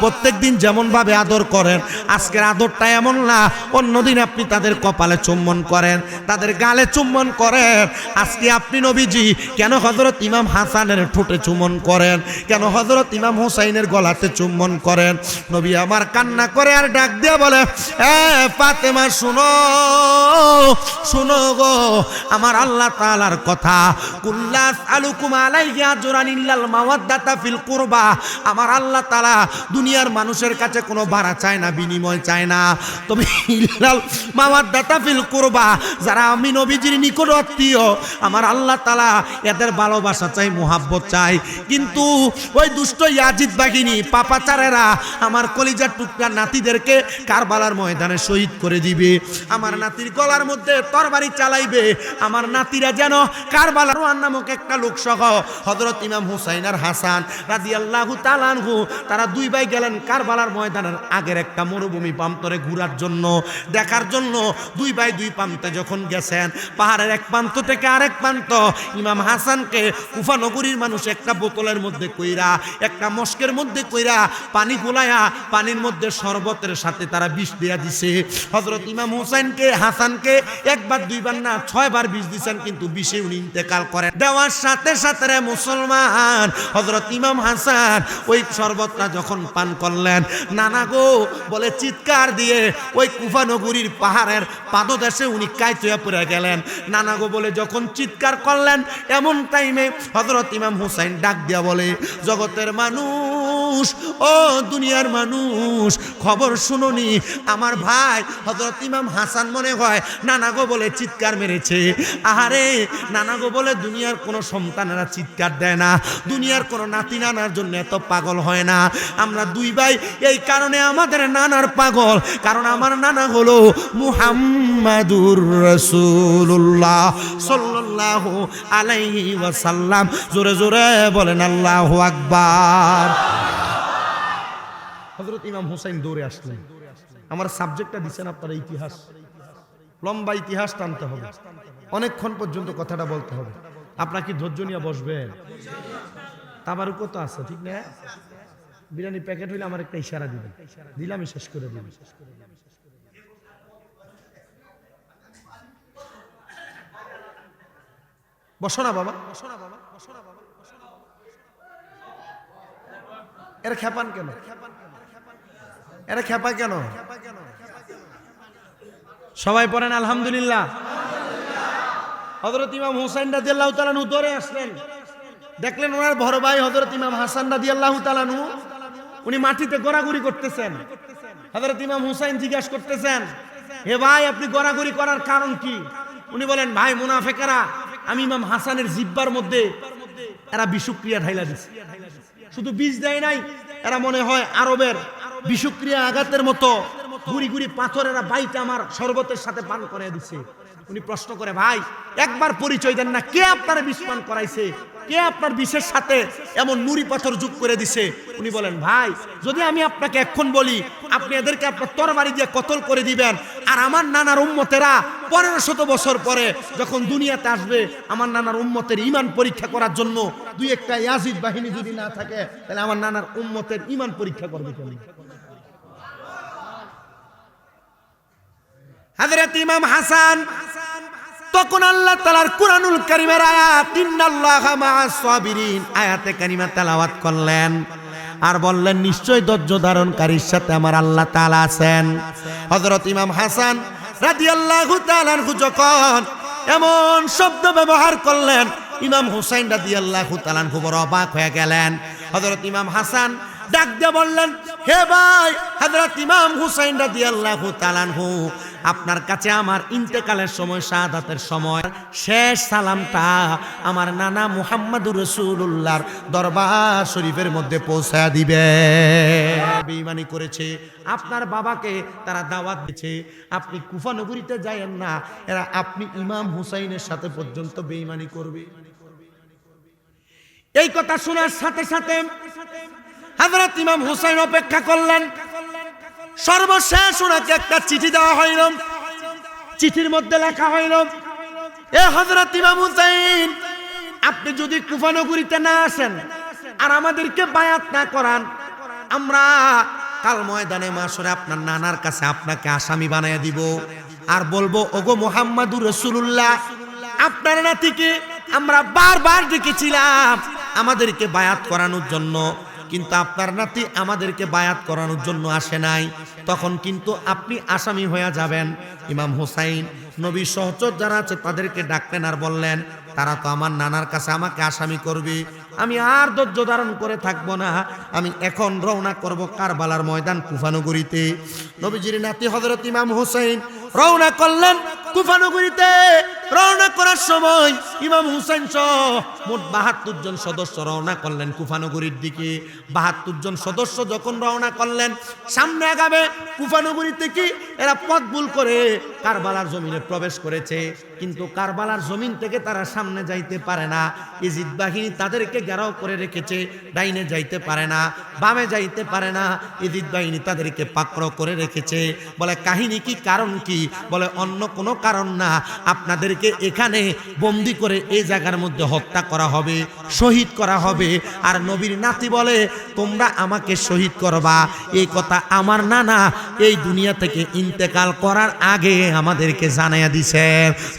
[SPEAKER 1] প্রত্যেকদিন যেমন ভাবে আদর করেন, আজকের আদরটা এমন না। অন্যদিন আপনি তাদের কপালে চুম্বন করেন, তাদের গালে চুম্বন করেন, আজকে আপনি নবীজি কেন হযরত ইমাম হাসানের ঠোঁটে চুম্বন করেন, কেন হযরত ইমাম হুসাইনের গলাতে চুম্বন করেন? নবী আমার কান্না করে আর ডাক দিয়ে বলে, এ ফাতেমা, শুনো শুনো গো, আমার আল্লাহ তাআলার কথা, কুল্লাস আলুকুম আলাইহি আজরান ইল্লাল মাওয়াদ্দাতা ফিল কুরবা। আমার আল্লাহ তাআলা দুনিয়ার মানুষের কাছে কোনো ভাড়া চায় না, বিনিময় চায় না, তবে ইল্লাল মাওয়াদ্দাতা ফিল কুরবা, যারা আমি নবীজির নিকট আত্মীয়, আমার আল্লাহ তাআলা এদের ভালোবাসা চাই, মুহাব্বত চাই। কিন্তু ওই দুষ্ট ইয়াজিদ বাহিনী পাপাচারেরা আমার কলিজার টুকরা নাতিদেরকে কারবালার ময়দানে শহীদ করে দিবে, আমার নাতির গলার মধ্যে তরবারি চালাইবে। আমার নাতিরা যেন কারবালার রোয়ান নামক একটা লোক সহ হযরত ইমাম হুসাইন আর হাসান রাদিয়াল্লাহু তাআলা আনহু, তারা দুই ভাই গেলেন কারবালার ময়দানের আগের একটা মরুভূমি প্রান্তরে ঘোরার জন্য, দেখার জন্য। দুই ভাই দুই প্রান্তে যখন গেছেন, পাহাড়ের এক প্রান্ত থেকে আরেক প্রান্ত, ইমাম হাসানকে কুফা নগরীর মানুষ একটা বোতলের মধ্যে কইরা, একটা মস্কের মধ্যে কইরা পানি গোলায়া, পানির মধ্যে শরবতের সাথে তারা বিষ দিয়া দিছে। হযরত ইমাম হুসাইনকে, হাসানকে একবার দুইবার না 6 বার বিষ দিছেন, কিন্তু বিষে উনি ইন্তেকাল করেন। দেওয়ার সাথে সাথে রে মুসলমান, হযরত ইমাম হাসান ওই শরবতটা যখন পান করলেন, নানা গো বলে চিৎকার দিয়ে ওই কুফা নগরীর পাহাড়ের পাদদেশে উনি কাইতে পড়ে গেলেন। নানা গো বলে যখন চিৎকার করলেন, এমন টাইমে হযরত ইমাম হুসাইন ডাক দিয়া বলে, জগতের মানুষ, ও দুনিয়ার মানুষ, খবর শুনোনি, আমার ভাই হযরত ইমাম হাসান মনে হয় নানা গো বলে চিৎকার মেরেছে। আহারে নানা গো বলে দুনিয়ার কোনো সন্তানেরা চিৎকার দেয় না, দুনিয়ার কোনো নাতি নানার জন্য এত পাগল হয় না। আমরা দুই ভাই এই কারণে আমাদের নানার পাগল, কারণ আমার নানা হলো মুহাম্মাদুর রাসূলুল্লাহ সাল্লাল্লাহু আলাইহি ওয়াসাল্লাম। জোরে জোরে বলেন আল্লাহু আকবার। হযরত ইমাম হুসাইন দৌড়ে আসলেন। আমার সাবজেক্টটা দিচ্ছেন আপনারা ইতিহাস, লম্বা ইতিহাস টানতে হবে, অনেকক্ষণ পর্যন্ত কথাটা বলতে হবে। আপনার কি ধৈর্য নিয়ে বসবেন? তাবারুকও তো আছে, ঠিক না? বিরিয়ানি প্যাকেট হইলে আমার একটা ইশারা দিবেন, দিলে আমি শেষ করে দিই। বসো না বাবা, বসো না বাবা, বসো না বাবা। এরা খেপান কেন? এরা খেপা কেন? সবাই পড়েন আলহামদুলিল্লাহ। হযরত ইমাম হুসাইন রাদিয়াল্লাহু তাআলা আনহু দৌড়ে আসলেন। দেখলেন ওনার বড় ভাই হযরত ইমাম হাসান রাদিয়াল্লাহু তাআলা আনহু উনি মাটিতে গড়াগড়ি করতেছেন। হযরত ইমাম হুসাইন জিজ্ঞাসা করতেছেন, হে ভাই আপনি গড়াগড়ি করার কারণ কি? উনি বলেন, ভাই মুনাফিকেরা আমি ইমাম হাসানের জিহ্বার মধ্যে এরা বিষক্রিয়া ঢাইলা দিছে। শুধু বীজ দেয় নাই, এরা মনে হয় আরবের বিষক্রিয়া আঘাতের মতো গুড়ি গুড়ি পাথর এরা বাইটা আমার শরবতের সাথে পান করে দিছে। উনি প্রশ্ন করে, ভাই একবার পরিচয় দেন না, কে আপনার বিষ পান করাইছে? কে আপনার বিষের সাথে এমন নুরি পাথর যোগ করে দিছে? উনি বলেন, ভাই যদি আমি আপনাকে এখন বলি, আপনি এদেরকে আপনার তরবারি দিয়ে কতল করে দিবেন, আর আমার নানার উম্মতেরা 1500 বছর পরে যখন দুনিয়াতে আসবে, আমার নানার উম্মতের ঈমান পরীক্ষা করার জন্য দুই একটা ইয়াজিদ বাহিনী যদি না থাকে, তাহলে আমার নানার উম্মতের ঈমান পরীক্ষা করবে কেন? হযরত ইমাম হাসান তখন আল্লাহ তাআলার কুরআনুল কারীমের আয়াত ইন্নাল্লাহা মাআস সাবিরিন আয়াতে কারিমা তেলাওয়াত করলেন আর বললেন, নিশ্চয় ধৈর্য ধারণকারীর সাথে আমার আল্লাহ তাআলা আছেন। হযরত ইমাম হাসান রাদিয়াল্লাহু তাআলা আনহু যখন এমন শব্দ ব্যবহার করলেন, ইমাম হুসাইন রাদিয়াল্লাহু তাআলা আনহু বড় অবাক হয়ে গেলেন। হযরত ইমাম হাসান ডাক দিয়ে বললেন, হে ভাই হযরত ইমাম হুসাইন রাদিয়াল্লাহু তাআলা আনহু, আপনার কাছে আমার ইন্তেকালের সময়, শাহাদাতের সময় শেষ সালামটা আমার নানা মুহাম্মদুর রাসূলুল্লাহর দরবার শরীফের মধ্যে পৌঁছায়া দিবে। বেঈমানি করেছে, আপনার বাবাকে তারা দাওয়াত দিয়েছে, আপনি কুফা নগরীতে যায়েন না, এরা আপনি ইমাম হুসাইনের সাথে পর্যন্ত বেঈমানি করবে। এই কথা শোনার সাথে সাথে হযরত ইমাম হুসাইন অপেক্ষা করলেন। সর্বশেষ ওনাকে একটা চিঠি দেওয়া হইল। চিঠির মধ্যে লেখা হইল, এ হযরত ইমাম হুসাইন, আপনি যদি কুফা নগরীতে না আসেন আর আমাদেরকে বায়াত না করান, আমরা কাল ময়দানে মাশরে আপনার নানার কাছে আপনাকে আসামি বানায় দিব আর বলবো, ওগো মুহাম্মাদুর রাসূলুল্লাহ, আপনার নাতিকে আমরা বারবার ডেকেছিলাম আমাদেরকে বায়াত করানোর জন্য, কিন্তু আপনার নাতি আমাদেরকে বায়াত করানোর জন্য আসে নাই। তখন কিন্তু আপনি আসামি হয়ে যাবেন। ইমাম হুসাইন নবীর সহচর যারা আছে তাদেরকে ডাকলেন আর বললেন, তারা তো আমার নানার কাছে আমাকে আসামি করবে, আমি আর ধৈর্য ধারণ করে থাকবো না, আমি এখন রওনা করব কারবালার ময়দান কুফা নগরীতে। নবীজির নাতি হযরত ইমাম হুসাইন রওনা করলেন কুফা নগরীতে। রওনা করার সময় ইমাম হুসাইন সহ মোট 72 জন সদস্য রওনা করলেন কুফা নগরীর দিকে। 72 জন সদস্য যখন রওনা করলেন, সামনে আগাবে কুফা নগরীতে, কি এরা পথ ভুল করে কারবালার জমিনে প্রবেশ করেছে, কিন্তু কারবালার জমিন থেকে তারা সামনে যাইতে পারে না। ইজিদ বাহিনী তাদেরকে ঘেরাও করে রেখেছে, ডাইনে যাইতে পারে না, বামে যাইতে পারে না, ইজিদ বাহিনী তাদেরকে পাকড়াও করে রেখেছে। বলে, কাহিনী কি, কারণ কি? বলে, অন্য কোনো কারণ না, আপনাদেরকে এখানে বন্দি করে এই জায়গার মধ্যে হত্যা করা হবে, শহীদ করা হবে। আর নবীর নাতি বলে, তোমরা আমাকে শহীদ করবা, এই কথা আমার নানা এই দুনিয়া থেকে ইন্তেকাল করার আগে আমাদেরকে জানাইয়া দিছে।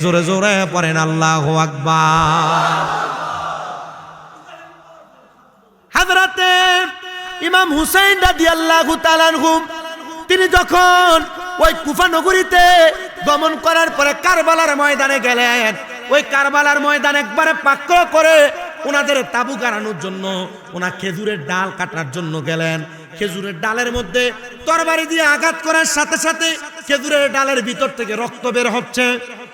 [SPEAKER 1] জোরে জোরে পড়েন আল্লাহু আকবার। হযরতে ইমাম হুসাইন রাদিয়াল্লাহু তাআলা আনহু তিনি যখন ওই কুফা নগরীতে গমন করার পরে কারবালার ময়দানে গেলেন, ওই কারবালার ময়দান একবারে পাক্কা করে ওনাদের তাবু গাড়ানোর জন্য, ওনা খেজুরের ডাল কাটার জন্য গেলেন। খেজুরের ডালের মধ্যে তরবারি দিয়ে আঘাত করার সাথে সাথে খেজুরের ডালের ভিতর থেকে রক্ত বের হচ্ছে।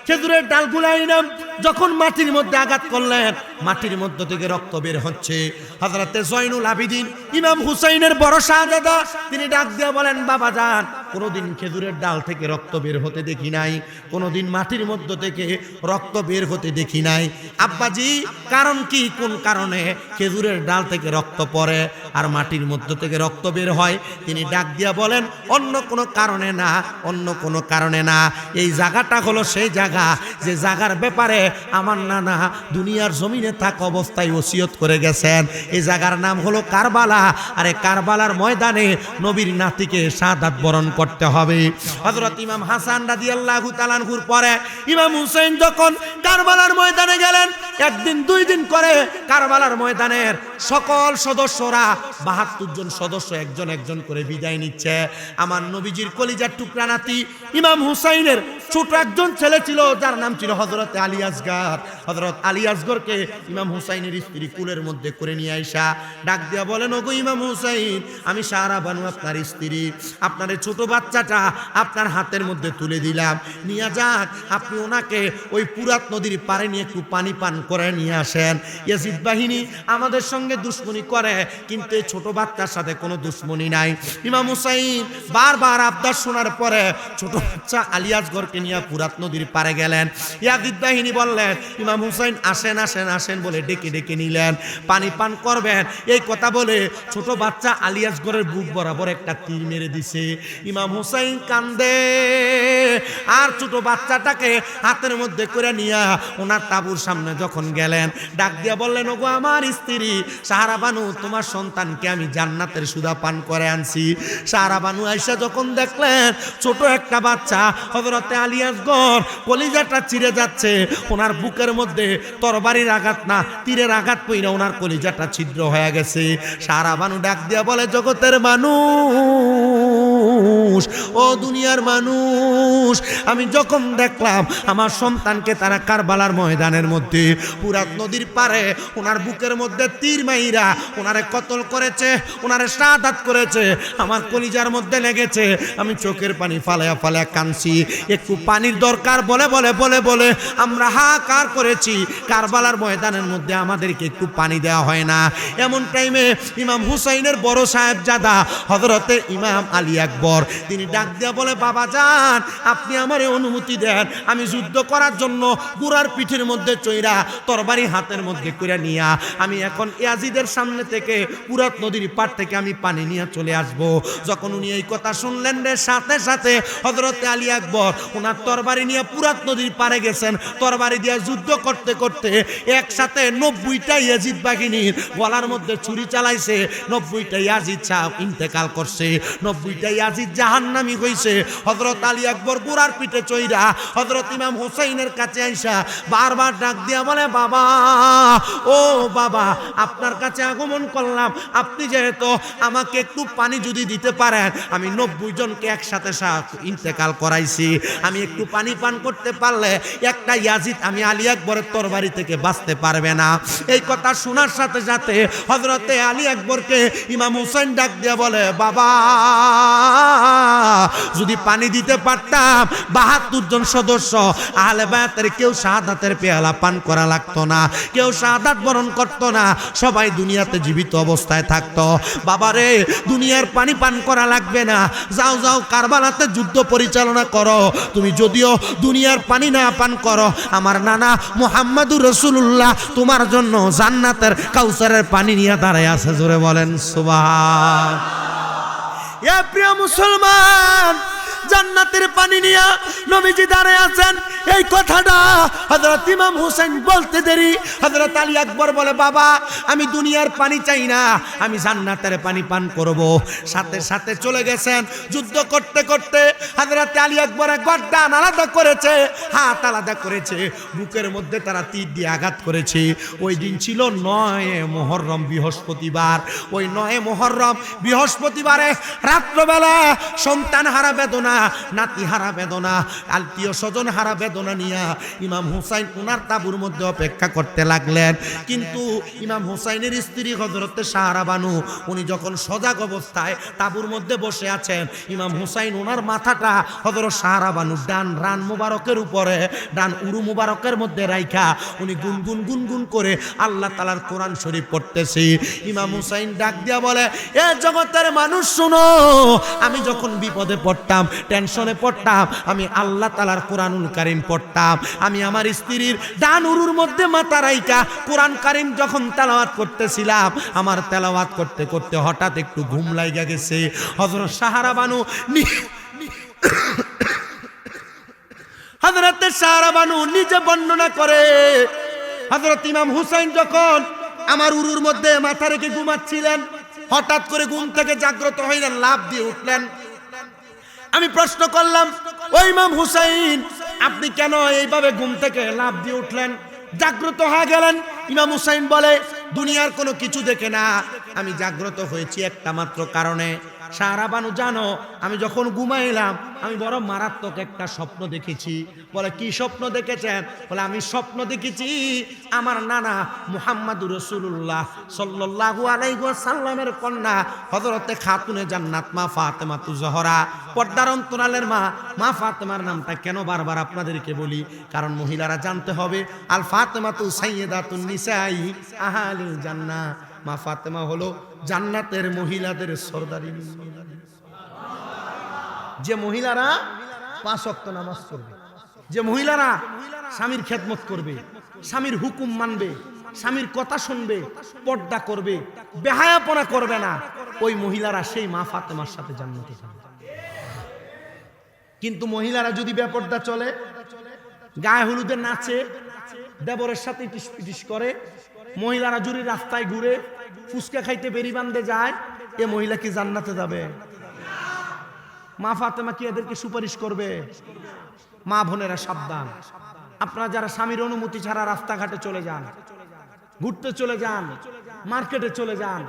[SPEAKER 1] খেজুরের ডালগুলাই নাম যখন মাটির মধ্যে আঘাত করলেন, মাটির মধ্য থেকে রক্ত বের হচ্ছে। হযরতে জয়নুল আবিদিন ইমাম হুসাইনের বড় শাহজাদা তিনি ডাক দিয়ে বলেন, বাবা যান, কোনোদিন খেজুরের ডাল থেকে রক্ত বের হতে দেখি নাই, কোনোদিন মাটির মধ্য থেকে রক্ত বের হতে দেখি নাই। আব্বাজি, কারণ কি, কোন কারণে খেজুরের ডাল থেকে রক্ত পড়ে আর মাটির মধ্য থেকে রক্ত বের হয়? তিনি ডাক দিয়া বলেন, অন্য কোনো কারণে না, অন্য কোনো কারণে না। এই জায়গাটা হলো সেই জায়গা যে জায়গার ব্যাপারে আমার নানা দুনিয়ার জমিনে থাকা অবস্থায় ওসিয়ত করে গেছেন। এই জায়গার নাম হলো কারবালা। আর এই কারবালার ময়দানে নবীর নাতিকে শাহাদাত বরণ করতে হবে। হযরত ইমাম হাসান রাদিয়াল্লাহু তাআলা আনহুর পরে ইমাম হুসাইন যখন কারবালার ময়দানে গেলেন, একদিন দুই দিন করে কারবালার ময়দানের সকল সদস্যরা 72 জন সদস্য একজন একজন করে বিদায় নিচ্ছে। আমার নবীজির কলিজার টুকরা নাতি ইমাম হুসাইনের ছোট একজন ছেলে ছিল যার নাম ছিল হযরত আলী আসগর। হযরত আলী আসগরকে ইমাম হুসাইনের স্ত্রী কুলের মধ্যে করে নিয়ে আইসা ডাক দিয়া বলেন, ওগো ইমাম হুসাইন, আমি সারা বানু আপনার স্ত্রী, আপনার ছোট বাচ্চাটা আপনার হাতের মধ্যে তুলে দিলাম, নিয়ে যান আপনি ওনাকে ওই পুরাত নদীর পারে নিয়ে একটু পানি পান করে নিয়ে আসেন। ইয়াজিদ বাহিনী আমাদের সঙ্গে দুশ্মনী করে, কিন্তু এই ছোট বাচ্চার সাথে কোনো দুশ্মনী নাই। ইমাম হুসাইন বারবার আবদার শোনার পরে ছোট বাচ্চা আলী আসগরকে নিয়ে পুরাত নদীর পারে গেলেন। ইয়াজিদ বাহিনী বললেন, ইমাম হুসাইন আসেন আসেন আসেন বলে ডেকে ডেকে নিলেন, পানি পান করবেন। এই কথা বলে ছোট বাচ্চা আলী আসগরের বুক বরাবর একটা তীর মেরে দিছে। ইমাম হুসাইন কান্দে, আর ছোট বাচ্চাটাকে হাতের মধ্যে করে নিয়ে ওনার তাঁবুর সামনে যখন গেলেন, ডাক দিয়া বললেন, ওগো আমার স্ত্রী সাহারা বানু, তোমার সন্তানকে আমি জান্নাতের সুধা পান করে আনছি। সাহারা বানু আয়েশা যখন দেখলেন ছোট একটা বাচ্চা হযরতে আলী আসগর কলিজাটা চিরে যাচ্ছে, ওনার বুকের মধ্যে তরবারির আঘাত না তীরের আঘাত পইরা ওনার কলিজাটা ছিদ্র হয়ে গেছে। সাহারা বানু ডাক দিয়া বলে, জগতের মানুষ, ও দুনিয়ার মানুষ, আমি যখন দেখলাম আমার সন্তানকে তারা কারবালার ময়দানের মধ্যে পুরাত নদীর পারে ওনার বুকের মধ্যে তীর মাইরা ওনারে কতল করেছে, ওনারে শাহাদাত করেছে, আমার কলিজার মধ্যে লেগেছে, আমি চোখের পানি ফালায়া ফালায়া কাঁদছি। একটু পানির দরকার বলে বলে বলে বলে আমরা হাহাকার করেছি, কারবালার ময়দানের মধ্যে আমাদেরকে একটু পানি দেওয়া হয় না। এমন টাইমে ইমাম হুসাইনের বড় সাহেবজাদা হযরতে ইমাম আলী আকবর তিনি ডাক দিয়া বলে, বাবা যান, আপনি আমারে অনুমতি দেন, আমি যুদ্ধ করার জন্য বুড়ার পিঠের মধ্যে চইরা তরবারি হাতের মধ্যে কইরা নিয়া আমি এখন ইয়াজিদের সামনে থেকে পুরাত নদীর পার থেকে আমি পানি নিয়ে চলে আসব। যখন উনি এই কথা শুনলেন রে, সাথে সাথে হযরতে আলী আকবর ওনার তরবারি নিয়ে পুরাত নদীর পারে গেছেন। তরবারি দিয়ে যুদ্ধ করতে করতে একসাথে 90টা ইয়াজিদ বাহিনীর গলার মধ্যে ছুরি চালাইছে। 90টা ইয়াজিদ সাহ ইন্তেকাল করছে, 90টা ইয়াজিদ জাহান্নামী হইছে। হযরত আলী আকবর বুড়ার পিঠে চইরা হযরত ইমাম হুসাইনের কাছে আইসা বারবার ডাক দিয়া বলে, বাবা, ও বাবা, আপনার কাছে আগমন করলাম, আপনি যেহেতু আমাকে একটু পানি যদি দিতে পারেন, আমি 90 জনকে একসাথে ইন্তেকাল করাইছি, আমি একটু পানি পান করতে পারলে একটা ইয়াজিদ আমি আলী আকবরের তরবারি থেকে বাঁচতে পারবে না। এই কথা শোনার সাথে সাথে হযরতে আলী আকবরকে ইমাম হুসাইন ডাক দিয়া বলে, বাবা, যদি পানি দিতে পারতাম 72 জন সদস্য আহলে বায়াতের কেউ শাহাদাতের পেয়ালা পান করা লাগতো না, কেউ শাহাদাত বরণ করতো না, সবাই দুনিয়াতে জীবিত অবস্থায় থাকতো। বাবারে, দুনিয়ার পানি পান করা লাগবে না, যাও যাও কারবালাতে যুদ্ধ পরিচালনা করো। তুমি যদিও দুনিয়ার পানি না পান করো, আমার নানা মুহাম্মাদুর রাসূলুল্লাহ তোমার জন্য জান্নাতের কাউসারের পানি নিয়ে দাঁড়ায় আছে। জোরে বলেন সুবহান। এ প্রিয় মুসলমান, জান্নাতের পানি নিয়ে নবীজি দাঁড়ায় আছেন। এই কথাটা হযরত ইমাম হুসাইন বলতে দেরি হযরত আলী আকবর বলে, বাবা, আমি দুনিয়ার পানি চাই না, আমি জান্নাতের পানি পান করব। সাথে সাথে চলে গেছেন। যুদ্ধ করতে করতে হযরত আলী আকবরের গর্দান আলাদা করেছে, হাত আলাদা করেছে, বুকের মধ্যে তারা তীর দিয়ে আঘাত করেছে। ওই দিন ছিল 9 মুহররম বৃহস্পতিবার। ওই 9 মুহররম বৃহস্পতিবারে রাত্রবেলা সন্তান হারা বেদনা, নাতি হারা বেদনা, আত্মীয় স্বজন হারা বেদনা নিয়ে ইমাম হুসাইন ওনার তাঁবুর মধ্যে অপেক্ষা করতে লাগলেন। কিন্তু ইমাম হুসাইনের স্ত্রী হযরতে সাহারা বানু উনি যখন সজাগ অবস্থায় তাঁবুর মধ্যে বসে আছেন, ইমাম হুসাইন ওনার মাথাটা হযরত সাহারা বানু ডান রান মুবারকের উপরে, ডান উরু মুবারকের মধ্যে রাইখা উনি গুনগুন গুনগুন করে আল্লাহ তাআলার কোরআন শরীফ পড়তেছে। ইমাম হুসাইন ডাক দিয়া বলে, এ জগতের মানুষ শুনো, আমি যখন বিপদে পড়তাম, টেনশনে পড়তাম, আমি আল্লাহ তাআলার কোরআনুল কারীম পড়তাম। আমি আমার স্ত্রীর ডান উরুর মধ্যে মাথা রাইখা কোরআন কারীম যখন তেলাওয়াত করতেছিলাম, আমার তেলাওয়াত করতে করতে হঠাৎ একটু ঘুম লাগা গেছে। হযরত সাহারা বানু হযরতে সাহারা বানু নিজে বর্ণনা করে, হযরত ইমাম হুসাইন যখন আমার উরুর মধ্যে মাথা রেখে ঘুমাচ্ছিলেন, হঠাৎ করে ঘুম থেকে জাগ্রত হইলেন, লাফ দিয়ে উঠলেন। আমি প্রশ্ন করলাম, ও ইমাম হুসাইন, আপনি কেন এইভাবে ঘুম থেকে লাফ দিয়ে উঠলেন, জাগ্রত হয়ে গেলেন? ইমাম হুসাইন বলে, দুনিয়ার কোনো কিছু দেখে না। আমি জাগ্রত হয়েছি একটা মাত্র কারণে। সাহারা বানু জানো, আমি যখন ঘুমাইলাম আমি বড় মারাত্মক একটা স্বপ্ন দেখেছি। বলে কি স্বপ্ন দেখেছেন? বলে আমি স্বপ্ন দেখেছি আমার নানা মুহাম্মাদুর রাসূলুল্লাহ সাল্লাল্লাহু আলাইহি ওয়াসাল্লামের কন্যা হযরতে খাতুনে জান্নাত মা ফাতেমাতুজ জোহরা, পর্দার অন্তরালের মা ফাতেমার নামটা কেন বারবার আপনাদেরকে বলি? কারণ মহিলারা জানতে হবে আল ফাতেমাতু সাইয়্যিদাতুন নিসাই আহলিল জান্নাহ। মা ফাতেমা হলো জান্নাতের মহিলাদের সরদারিনী। যে মহিলারা 5 ওয়াক্ত নামাজ পড়বে, যে মহিলারা স্বামীর খেদমত করবে, স্বামীর হুকুম মানবে, স্বামীর কথা শুনবে, পর্দা করবে, বেহায়াপনা করবে না, ওই মহিলারা সেই মা ফাতেমার সাথে জান্নাতে যাবে। কিন্তু মহিলারা যদি বেপর্দা চলে, গায়ে হলুদে নাচে, দেবরের সাথে টিসপিটিস করে, মহিলারা জুড়ি রাস্তায় ঘুরে, ফুচকা খাইতে বেরি বান্ধে যায়, এ মহিলা কি জান্নাতে যাবে? মা ফাতেমা কি এদেরকে সুপারিশ করবে? মা বোনেরা সাবধান। আপনারা যারা স্বামীর অনুমতি ছাড়া রাস্তাঘাটে চলে যান, ঘুরতে চলে যান, মার্কেটে চলে যান,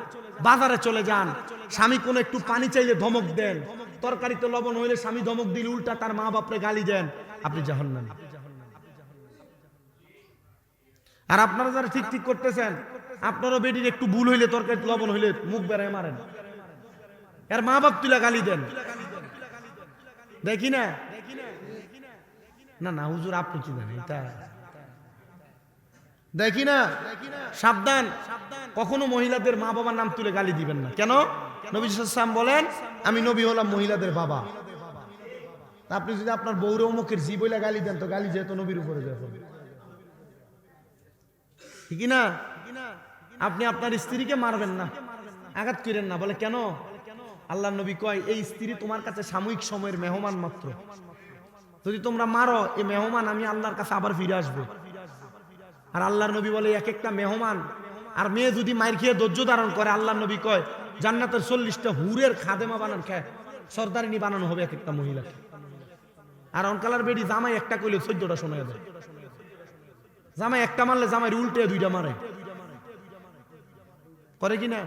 [SPEAKER 1] বাজারে চলে যান, স্বামী কোনো একটু পানি চাইলে ধমক দেন, তরকারিতে লবণ হইলে স্বামী ধমক দিলে উল্টা তার মা বাপরে গালি দেন, আপনি জাহান্নামী। আর আপনারা যারা ঠিক ঠিক করতেছেন, আপনারও বেটির একটু ভুল হইলে, তরকারিতে লবণ হইলে মুখ বেড়ায় মারেন, এর মা বাপ তুলে গালি দেন। দেখি না না না হুজুর, আপনি কি জানেন এটা? দেখি না। সাবধান, কখনো মহিলাদের মা বাবার নাম তুলে গালি দিবেন না। কেন? নবী সাল্লাল্লাহু আলাইহি ওয়াসাল্লাম বলেন, আমি নবী হলাম মহিলাদের বাবা। আপনি যদি আপনার বউরে অমুকের জি বইলা গালি দেন, তো গালি যেহেতু নবীর উপরে যায়, ঠিক না? আপনি আপনার স্ত্রীকে মারবেন না, আঘাত করেন না। বলে কেন? আল্লাহর নবী কয়, এই স্ত্রী তোমার কাছে সাময়িক সময়ের মেহমান মাত্র। যদি তোমরা মারো, এই মেহমান আমি আল্লাহর কাছে আবার ফিরে আসবে। আর আল্লাহর নবী বলে, এক একটা মেহমান আর মেয়ে যদি মার খেয়ে ধৈর্য ধারণ করে, আল্লাহর নবী কয় জান্নাতের 40টা হুরের খাদেমা বানান খায়, সরদারিনী বানানো হবে এক একটা মহিলাকে। আর অনকালার বেডি জামাই একটা কইলে 14টা শোনা যায়। জামাই একটা মারলে জামাই উল্টে 2টা মারে। করে কি না?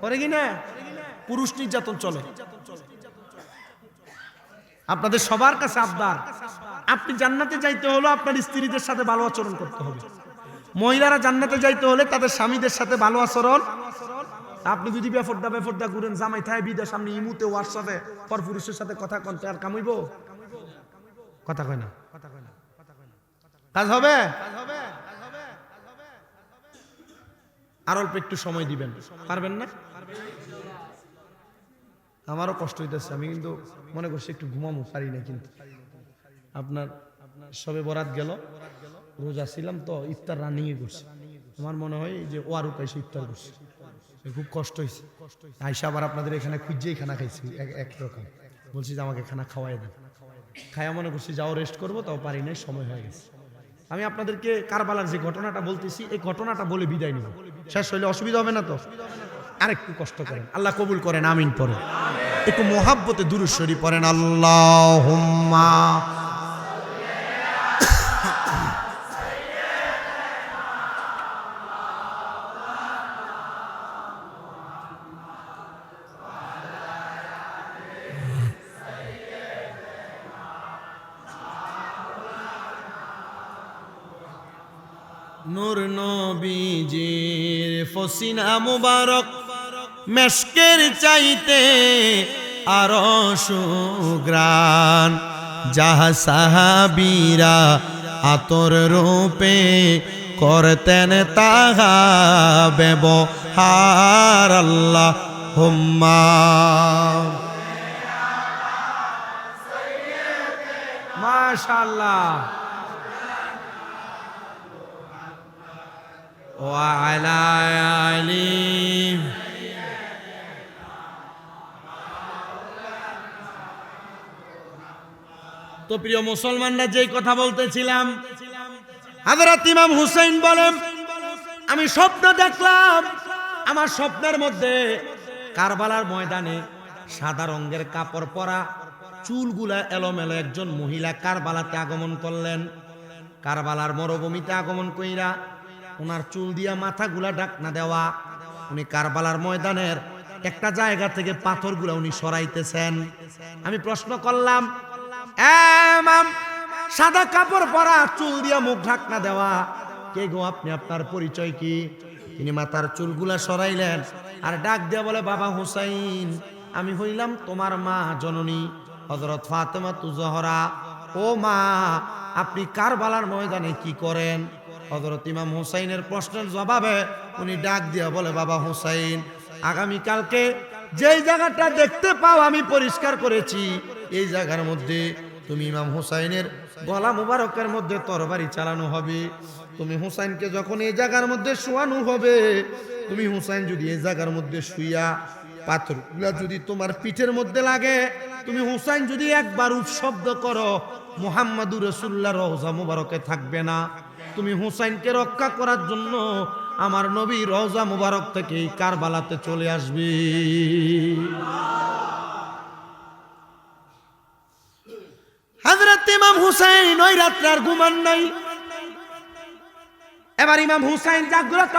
[SPEAKER 1] করে কি না? পুরুষ নির্যাতন চলে। আপনাদের সবার কাছে আবদার, আপনি জান্নাতে যাইতে হলো আপনার স্ত্রীদের সাথে ভালো আচরণ করতে হবে। মহিলারা জান্নাতে যাইতে হলে তাদের স্বামীদের সাথে ভালো আচরণ। আপনি যদি বেফরদা ঘুরেন, জামাই থায় বিদেশ, সামনে ইমুতে হোয়াটসঅ্যাপে পর পুরুষের সাথে কথা কনতে, আর কামাইব? কথা কয় না, কাজ হবে? আর অল্প একটু সময় দিবেন, পারবেন না? আমারও কষ্ট হইতেছে, আমি কিন্তু মনে করছি একটু ঘুমামো, পারি না। কিন্তু আপনার সবে বরাত গেল, রোজা ছিলাম তো, ইফতার রানিং এ করছি। আমার মনে হয় যে ওয়ারুক এসে ইফতার করছি, খুব কষ্ট হয়েছে। আইসা আবার আপনাদের এখানে খুঁজেই খানা খাইছি একরকম। বলছি যে আমাকে খানা খাওয়াই দেন। খায়া মনে করছি যাও রেস্ট করবো, তাও পারি নাই, সময় হয়ে গেছে। আমি আপনাদেরকে কারবালার যে ঘটনাটা বলতেছি, এই ঘটনাটা বলে বিদায় নিব। শেষ হইলে অসুবিধা হবে না তো? আরেকটু কষ্ট করেন, আল্লাহ কবুল করেন, আমিন পড়েন। একটু মোহাব্বতে দুরূদ শরীফ পড়েন, আল্লাহুম্মা নূর নবীজির ফসিনা মুবারক মেশকের চাইতে আরো সুগ্রাণ, যাহা সাহাবীরা আতর রূপে করতেন তাহা ব্যবহার। আল্লাহুম্মা মাশাআল্লাহ ওয়া আলা আলি। তো প্রিয় মুসলমানরা, যেই কথা বলতেছিলাম, হযরত ইমাম হুসাইন বলেন, আমি স্বপ্ন দেখলাম, আমার স্বপ্নের মধ্যে কারবালার ময়দানে সাদা রঙের কাপড় পরা, চুলগুলা এলোমেলো একজন মহিলা কারবালাতে আগমন করলেন। কারবালার মরুভূমিতে আগমন কইরা ওনার চুল দিয়া মাথাগুলা ঢাকনা দেওয়া। উনি কারবালার ময়দানের একটা জায়গা থেকে পাথরগুলা উনি সরাইতেছেন। আমি প্রশ্ন করলাম, ইমাম সাদা কাপড় পরা, চুল দিয়া মুখ ঢাকনা দেওয়া, কে গো আপনি? আপনার পরিচয় কি? তিনি মাথার চুলগুলা সরাইলেন আর ডাক দিয়া বলে, বাবা হুসাইন, আমি হইলাম তোমার মা জননী হযরত ফাতেমা জোহরা। ও মা, আপনি কারবালার ময়দানে কি করেন? হযরত ইমাম হুসাইনের প্রশ্নের জবাবে উনি ডাক দিয়া বলে, বাবা হুসাইন, আগামীকালকে যেই জায়গাটা দেখতে পাও আমি পরিষ্কার করেছি, এই জায়গার মধ্যে তুমি ইমাম হুসাইনের গলা মুবারকের মধ্যে তরবারি চালানো হবে। তুমি হুসাইনকে যখন এই জায়গার মধ্যে শোয়ানো হবে, তুমি হুসাইন যদি এই জায়গার মধ্যে শুইয়া পাথরগুলা যদি তোমার পিঠের মধ্যে লাগে, তুমি হুসাইন যদি একবার উপশব্দ করো, মুহাম্মাদুর রাসূলুল্লাহ রওজা মুবারকে থাকবে না। তুমি হুসাইনকে রক্ষা করার জন্য আমার নবী রওজা মুবারক থেকে কারবালাতে চলে আসবে। হযরত ইমাম হুসাইন ওই রাত্রে আর ঘুমান নাই। এবার ইমাম হুসাইন জাগ্রত,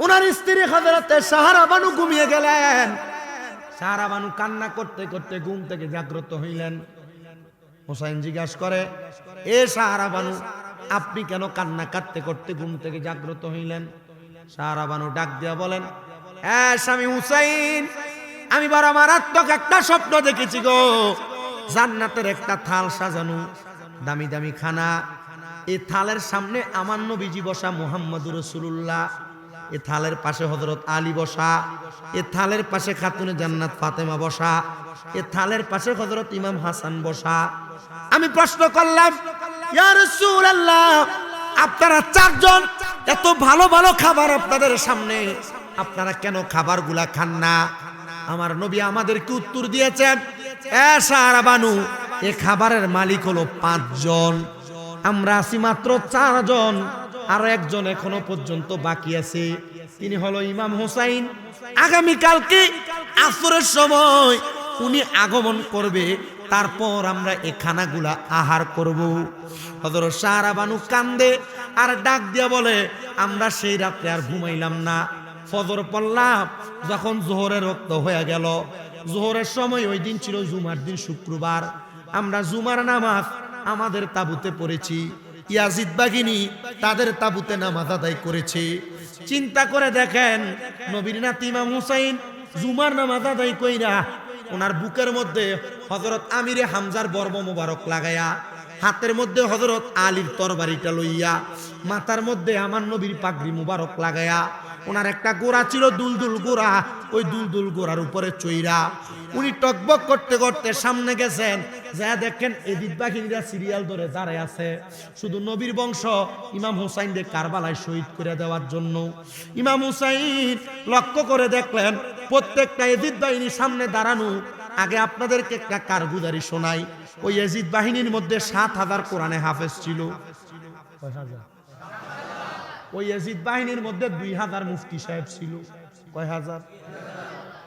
[SPEAKER 1] ওনার স্ত্রী হযরত সাহারা বানু ঘুমিয়ে গেলেন। সাহারা বানু কান্না করতে করতে ঘুম থেকে জাগ্রত হইলেন। হুসাইন জিজ্ঞাসা করে, এ সাহারা বানু, আপনি কেন কান্না কাটতে করতে ঘুম থেকে জাগ্রত হইলেন? সাহারা বানু ডাক দিয়া বলেন, স্বামী হুসাইন, আমি বড় মারাত্মক একটা স্বপ্ন দেখেছি গো। জান্নাতের একটা থাল সাজানো, দামি দামি খানা, এই থালের সামনে আমার নবীজি বসা মুহাম্মাদুর রাসূলুল্লাহ, এই থালের পাশে হযরত আলী বসা, এই থালের পাশে খাতুনে জান্নাত ফাতেমা বসা, এই থালের পাশে হযরত ইমাম হাসান বসা। আমি প্রশ্ন করলাম, ইয়া রাসূলুল্লাহ, আপনারা চারজন, এত ভালো ভালো খাবার আপনাদের সামনে, আপনারা কেন খাবারগুলা খান না? আমার নবী আমাদেরকে উত্তর দিয়েছেন, সাহারা বানু, এই খাবারের মালিক হলো 5 জন, আমরা আছি মাত্র 4 জন, আরো একজন এখনো পর্যন্ত বাকি আছে, তিনি হলো ইমাম হুসাইন। আগামীকালকে আসরের সময় উনি আগমন করবে, তারপর আমরা এই খানাগুলা আহার করব। হযরত সাহারা বানু কান্দে আর ডাক দিয়া বলে, আমরা সেই রাত্রে আর ঘুমাইলাম না। ফজর পড়লাম, যখন জোহরের রক্ত হয়ে গেল, জোহরের সময়, ওই দিন ছিল জুমার দিন, শুক্রবার, আমরা জুমার নামাজ আমাদের তাবুতে পড়েছি, ইয়াজিদ বাগিনী তাদের তাবুতে নামাজ আদায় করেছে। চিন্তা করে দেখেন, নবীর নাতি ইমাম হুসাইন জুমার নামাজ আদায় কইরা ওনার বুকের মধ্যে হযরত আমিরে হামজার বর্ম মুবারক লাগায়া, হাতের মধ্যে হযরত আলীর তরবারিটা লইয়া, মাথার মধ্যে আমার নবীর পাগড়ি মুবারক লাগায়া, ওনার একটা গোড়া ছিল দুলদুল গোড়া, ওই দুলদুল গোড়ার উপরে চইরা উনি টকবক করতে করতে সামনে গেছেন। যা দেখেন এদিক বাহিনীরা সিরিয়াল ধরে দাঁড়ায় আছে, শুধু নবীর বংশ ইমাম হুসাইনকে কারবালায় শহীদ করে দেওয়ার জন্য। ইমাম হুসাইন লক্ষ্য করে দেখলেন প্রত্যেকটা এজিদ বাহিনী সামনে দাঁড়ানো। আগে আপনাদেরকে একটা কারগুজারি শোনাই, ওই এজিদ বাহিনীর মধ্যে 7000 কোরআনে হাফেজ ছিল। ওই এজিদ বাহিনীর মধ্যে 2000 মুফতি সাহেব ছিল। কয় হাজার?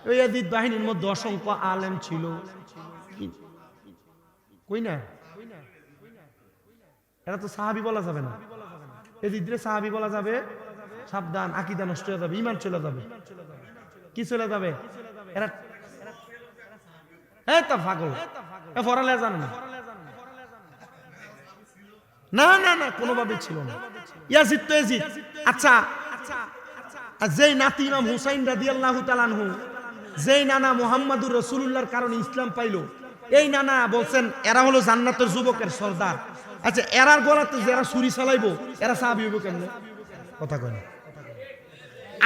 [SPEAKER 1] ওই এজিদ বাহিনীর মধ্যে অসংখ্য আলেম ছিল। কই না, এরা তো সাহাবী বলা যাবে না। এজিদরে সাহাবী বলা যাবে, সাবধান, আকীদা নষ্ট হয়ে যাবে, ঈমান চলে যাবে। কি চলে যাবে? এরা এই তো পাগল, এ ফরালে জানে না। না না না, কোনোভাবে ছিল না। ইয়াজিদ তো ইয়াজিদ। আচ্ছা, যেই নাতি ইমাম হুসাইন রাদিয়াল্লাহু তাআলা আনহু, যেই নানা মুহাম্মাদুর রাসূলুল্লাহর কারণে ইসলাম পাইলো, এই নানা বলছেন এরা হলো জান্নাতের যুবকের সর্দার। আচ্ছা, এরার গলাতে যারা ছুরি চালাইবো, এরা সাহাবী হইব কেমনে? কথা কয় না।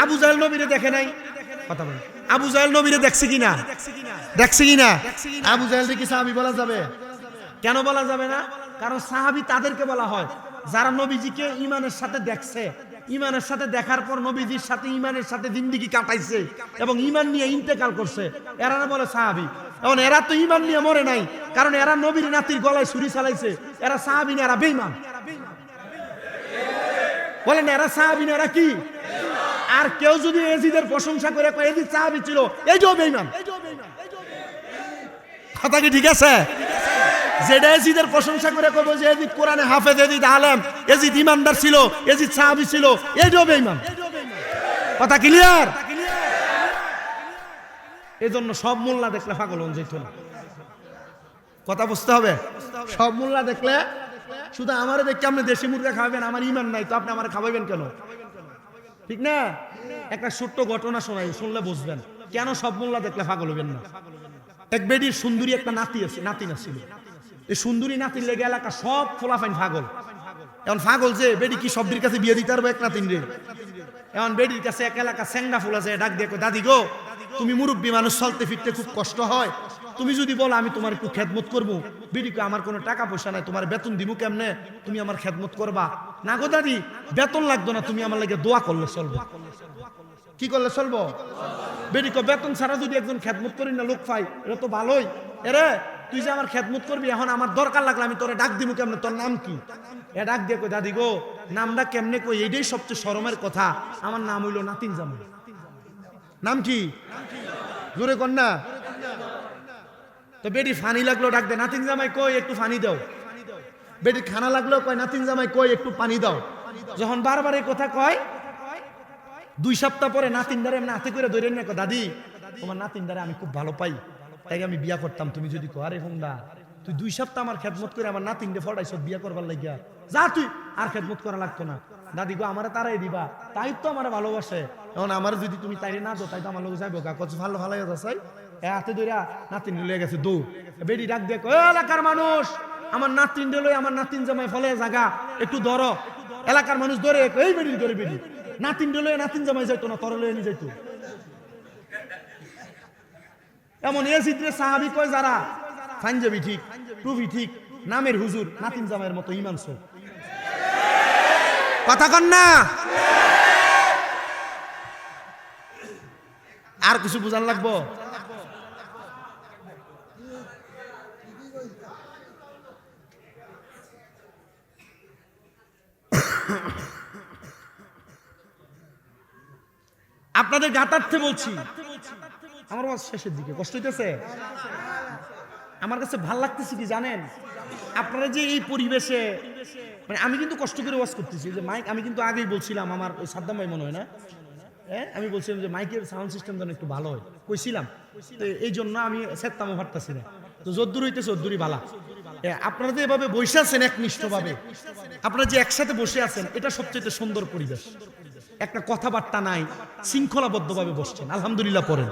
[SPEAKER 1] আবু জাহেল নবীরে দেখে নাই? কথা বলেন। আবু জাহেল নবীরে দেখছে কিনা? দেখছে কিনা? আবু জাহেলকে কি সাহাবী বলা যাবে? কেন বলা যাবে না? কারণ সাহাবী তাদেরকে বলা হয় যারা নবীজিকে ঈমানের সাথে দেখছে, ঈমানের সাথে দেখার পর নবীজির সাথে ঈমানের সাথে জিন্দেগি কাটাইছে এবং ঈমান নিয়ে ইন্তেকাল করছে, এরা বলে সাহাবী। এখন এরা তো ঈমান নিয়ে মরে নাই, কারণ এরা নবীর নাতির গলায় ছুরি চালাইছে। এরা সাহাবী না, এরা বেঈমান। বলেন এরা সাহাবী না, এরা কি? আর কেউ যদি এজিদের প্রশংসা করে কয় এজিদ সাহাবী ছিল, এইটাও বেঈমান। কথা কি ঠিক আছে? যেটা এজিদের প্রশংসা করে কইব যে এজিদ কোরআনে হাফেজ, এজিদ আলেম, এজিদ ইমানদার ছিল, এজিদ সাহাবী ছিল, এইটাও বেঈমান। কথা ক্লিয়ার? এজন্য সব মোল্লা দেখলে পাগল হন যেত না। কথা বুঝতে হবে। সব মোল্লা দেখলে শুধু আমারে দেখে আপনি দেশি মুরগা খাওয়াবেন, আমার ইমান নাই তো আপনি আমারে খাওয়াবেন কেন? ঠিক না? একটা ছোট্ট ঘটনা শোনাই, শুনলে বুঝবেন কেন সব মোল্লা দেখলে পাগল হবেন না। এক বেডির সুন্দরী একটা নাতিন ছিল। এই সুন্দরী নাতির লেগে এলাকা সব ফোলাফাইন পাগল। এখন পাগল যে বেডি কি সবদের কাছে বিয়ে দিতে পারবে এক নাতিন রে। এখন বেডির কাছে এক এলাকা স্যাংডা ফুল আছে, ডাক দিয়ে দাদি গো, তুমি মুরব্বী মানুষ, চলতে ফিরতে খুব কষ্ট হয়, তুমি যদি বলো আমি তোমার একটু খেদমত করবো। বেডিকে আমার কোনো টাকা পয়সা নাই, তোমার বেতন দিব কেমনে, তুমি আমার খেদমত করবা। না গো দাদি, বেতন লাগতো না, তুমি আমার লাগে দোয়া করলে চলবো। কি করলে চলবো? বেডিকে বেতন ছাড়া যদি একজন খেদমত করি না লোক পাই, এটা তো ভালোই। এরে তুই যে আমার খেদমত করবি, এখন আমার দরকার লাগলে আমি তোরে ডাক দিব কেমনে, তোর নাম কি? এ ডাক দিয়ে কই দাদি গো, নামটা কেমনে কই, এইটাই সবচেয়ে শরমের কথা, আমার নাম হইলো নাতিন জামাই। নাম কি? জোরে কর না। তো বেডি ফানি লাগলো, ডাক দে, নাতিন জামাই কই একটু পানি দাও। বেডি খানা লাগলো, কয় নাতিন জামাই কই একটু পানি দাও। যখন বারবার এই কথা কয়, 2 সপ্তাহ পরে নাতিনদারে এমনি হাতে করে ধরে নিয়ে কয়, দাদি তোমার নাতিনদারে আমি খুব ভালো পাই, তাই আমি বিয়া করতাম, তুমি যদি কো। আরে হুঙ্গা, তুই 2 সপ্তাহ আমার খেদমত করে আমার নাতিনকে ফটাইছ বিয়া করবার লাগিয়া, যা তুই আর খেদমত করা লাগতো না। দাদি গো আমারে তারাই দিবা, তাই তো আমার ভালোবাসে। এখন আমার যদি তুমি তাই না দো, তাই তো আমার লোক যাইব গা। কত ভালো ভালো যাচ্ছে, হাতে ধরে নাতিন লয়ে গেছে দৌড়। বেডি ডাক দিয়ে কয়, এলাকার মানুষ, আমার নাতিন লই, আমার নাতিন জামাই ফলে জাগা একটু ধরো। এলাকার মানুষ ধরে, এই বেডি ধরে, বেডি নাতিন লয়ে নাতিন জামাই যাইতো না, তোর লয়ে নিয়ে যাইতো। এমন এজিদরে সাহাবী কয় যারা, পাঞ্জাবি ঠিক, টুপি ঠিক, নামের হুজুর, নাতিন জামাইয়ের মতো ইমান সব। কথা কন না। আর কিছু বুঝান লাগবো? আপনাদের গাতার্থে বলছি, আমার ওয়াজ শেষের দিকে, কষ্ট হইতেছে। আমার কাছে ভাল লাগতেছে কি জানেন, আপনারা যে এই পরিবেশে, মানে আমি কিন্তু কষ্ট করে ওয়াজ করতেছি, যে মাইক আমি কিন্তু আগেই বলছিলাম, আমার ওই সাদ্দাম ভাই মনে হয় না, হ্যাঁ আমি বলছিলাম যে মাইকের সাউন্ড সিস্টেম যেন একটু ভালো হয়, কইছিলাম। তো এই জন্য আমি সেত্তামও পারতাছি না, তো যদ্দূর হইতেছে যদ্দূরই ভালা। আপনারা যে এভাবে বসে আছেন একনিষ্ঠভাবে, আপনারা যে একসাথে বসে আছেন, এটা সবচেয়ে সুন্দর পরিবেশ। একটা কথাবার্তা নাই, শৃঙ্খলাবদ্ধভাবে বসছেন, আলহামদুলিল্লাহ পড়েন।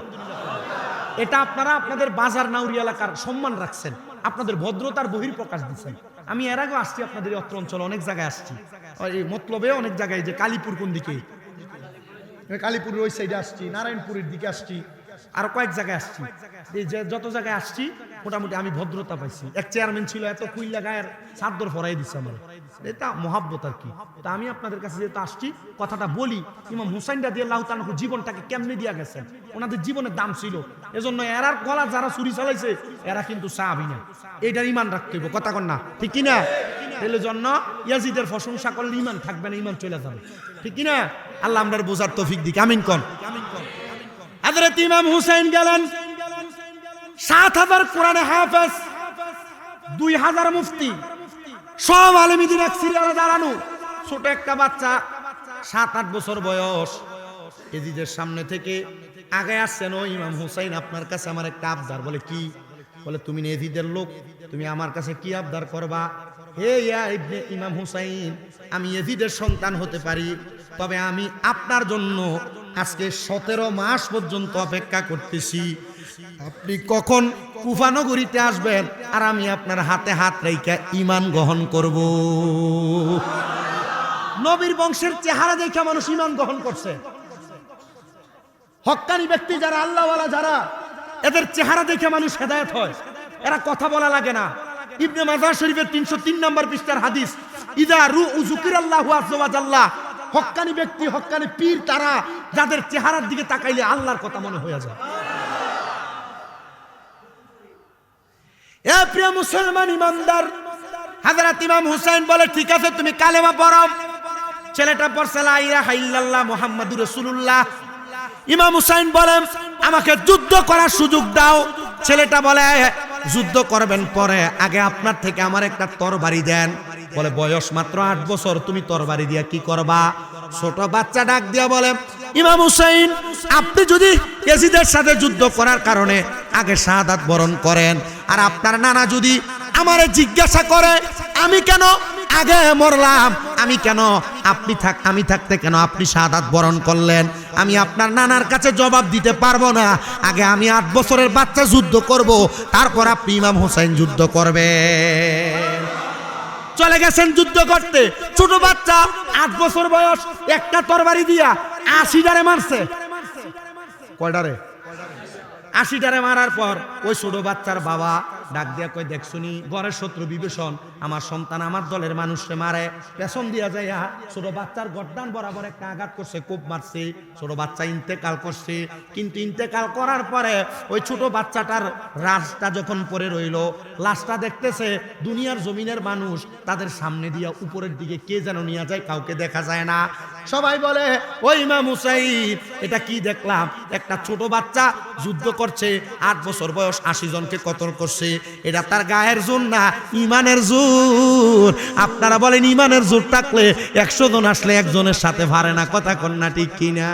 [SPEAKER 1] এটা আপনারা আপনাদের বাজার নাউরি এলাকার সম্মান রাখছেন, আপনাদের ভদ্রতার বহিঃপ্রকাশ দিচ্ছেন। আমি এর আগেও আসছি আপনাদের অত্র অঞ্চলে, অনেক জায়গায় আসছি, এই মতলবে অনেক জায়গায়, যে কালীপুর কোন দিকে, কালীপুরের ওই সাইডে আসছি, নারায়ণপুরের দিকে আসছি, আর কয়েক জায়গায় আসছি। এই যে যত জায়গায় আসছি মোটামুটি আমি ভদ্রতা পাইছি। এক চেয়ারম্যান ছিল, এত কুইল্লা গায়ের চাদর ফরাই দিচ্ছে আমার, এটা মহাব্বত আর কি। তা আমি আপনাদের কাছে যেহেতু আসছি, কথাটা বলি, ইমাম হুসাইন রাদিয়াল্লাহু তাআলা জীবনটাকে কেমনে দিয়া গেছেন, ওনাদের জীবনের দাম ছিল, এজন্য এরার গলা যারা ছুরি চালাইছে এরা কিন্তু সাহাবী না, এইটার ইমান রাখতে হইব। কথা কন না, ঠিক কিনা? এর জন্য ইয়াজিদের প্রশংসা করলে ইমান থাকবে না, ইমান চলে যাবে, ঠিক কিনা? আল্লাহ আমরার বোঝার তৌফিক দিক, আমিন কন। হযরত ইমাম হুসাইন গেলেন, ৭,০০০ কোরআনে হাফেজ, ২,০০০ মুফতি, সব আলেম দ্বীন এক সিরিয়ালে দাঁড়ানো। ছোট একটা বাচ্চা ৭-৮ বছর বয়স, এজিদের সামনে থেকে আগে আসছেন, ও ইমাম হুসাইন আপনার কাছে আমার একটা আবদার। বলে কি? বলে তুমি এজিদের লোক, তুমি আমার কাছে কি আবদার করবা? হে ইয়া ইবনে ইমাম হুসাইন, আমি এজিদের সন্তান হতে পারি, তবে আমি আপনার জন্য আজকে 17 মাস পর্যন্ত অপেক্ষা করতেছি, আপনি কখন কুফা নগরীতে আসবেন আর আমি আপনার হাতে হাত রেখে ঈমান গ্রহণ করব। নবীর বংশের চেহারা দেখে মানুষ ঈমান গ্রহণ করছে। হক্কানি ব্যক্তি যারা, আল্লাহওয়ালা যারা, এদের চেহারা দেখে মানুষ হেদায়েত হয়, এরা কথা বলা লাগে না। ইবনে মাজাহ শরীফের 303 নম্বর পৃষ্ঠার হাদিস, ইযা যুকিরাল্লাহু আযজা ওয়া জাল্লা, হক্কানি ব্যক্তি, হক্কানি পীর তারা যাদের চেহারার দিকে তাকাইলে আল্লাহর কথা মনে হয়ে যায়। এ প্রিয় মুসলমান ইমানদার, হযরত ইমাম হুসাইন বলে ঠিক আছে তুমি কালেমা পড়ো। ছেলেটা পড়ছে লা ইলাহা ইল্লাল্লাহ মুহাম্মাদুর রাসূলুল্লাহ। ইমাম হুসাইন বলেন আমাকে যুদ্ধ করার সুযোগ দাও। ছেলেটা বলে যুদ্ধ করবেন পরে, আগে আপনার থেকে আমার একটা তরবারি দেন। বলে বয়স মাত্র 8 বছর, তুমি তরবারি দিয়া কি করবা? ছোট বাচ্চা ডাক দিয়া বলে, ইমাম হুসাইন, আপনি যদি ইয়াজিদের সাথে যুদ্ধ করার কারণে আগে শাহাদাত বরণ করেন, আর আপনার নানা যদি আমারে জিজ্ঞাসা করে আমি কেন আগে মরলাম, আমি থাকতে কেন আপনি শাহাদাত বরণ করলেন, আমি আপনার নানার কাছে জবাব দিতে পারবো না। আগে আমি 8 বছরের বাচ্চা যুদ্ধ করব, তারপর আপনি ইমাম হুসাইন যুদ্ধ করবেন। চলে গেছেন যুদ্ধ করতে, ছোট বাচ্চা 8 বছর বয়স, একটা তরবারি দিয়া 80টারে মারছে। কয়টারে? 80টারে মারার পর ওই ছোট বাচ্চার বাবা ডাক দিয়া কই, দেখছুনি ঘরের শত্রু বিভীষণ আমার সন্তান আমার দলের মানুষকে মারে, পেছন দিয়া যাইয়া ছোট বাচ্চার গর্দান বরাবর একটা আঘাত করছে, কোপ মারছে, ছোট বাচ্চা ইন্তেকাল করছে। কিন্তু ইন্তেকাল করার পরে ওই ছোট বাচ্চাটার লাশটা যখন পড়ে রইল, লাশটা দেখতেছে দুনিয়ার জমিনের মানুষ, তাদের সামনে দিয়া উপরের দিকে কে যেন নিয়ে যায়, কাউকে দেখা যায় না। সবাই বলে, ওই ইমাম হুসাইন, এটা কি দেখলাম? একটা ছোট বাচ্চা যুদ্ধ করছে, 8 বছর বয়স, 80 জনকে কতল করছে। এটা তার গায়ের জোর না, ইমানের জোর। আপনারা বলেন ইমানের জোর থাকলে 100 জন আসলে একজনের সাথে পারে না, কথা কন্যা ঠিক কিনা?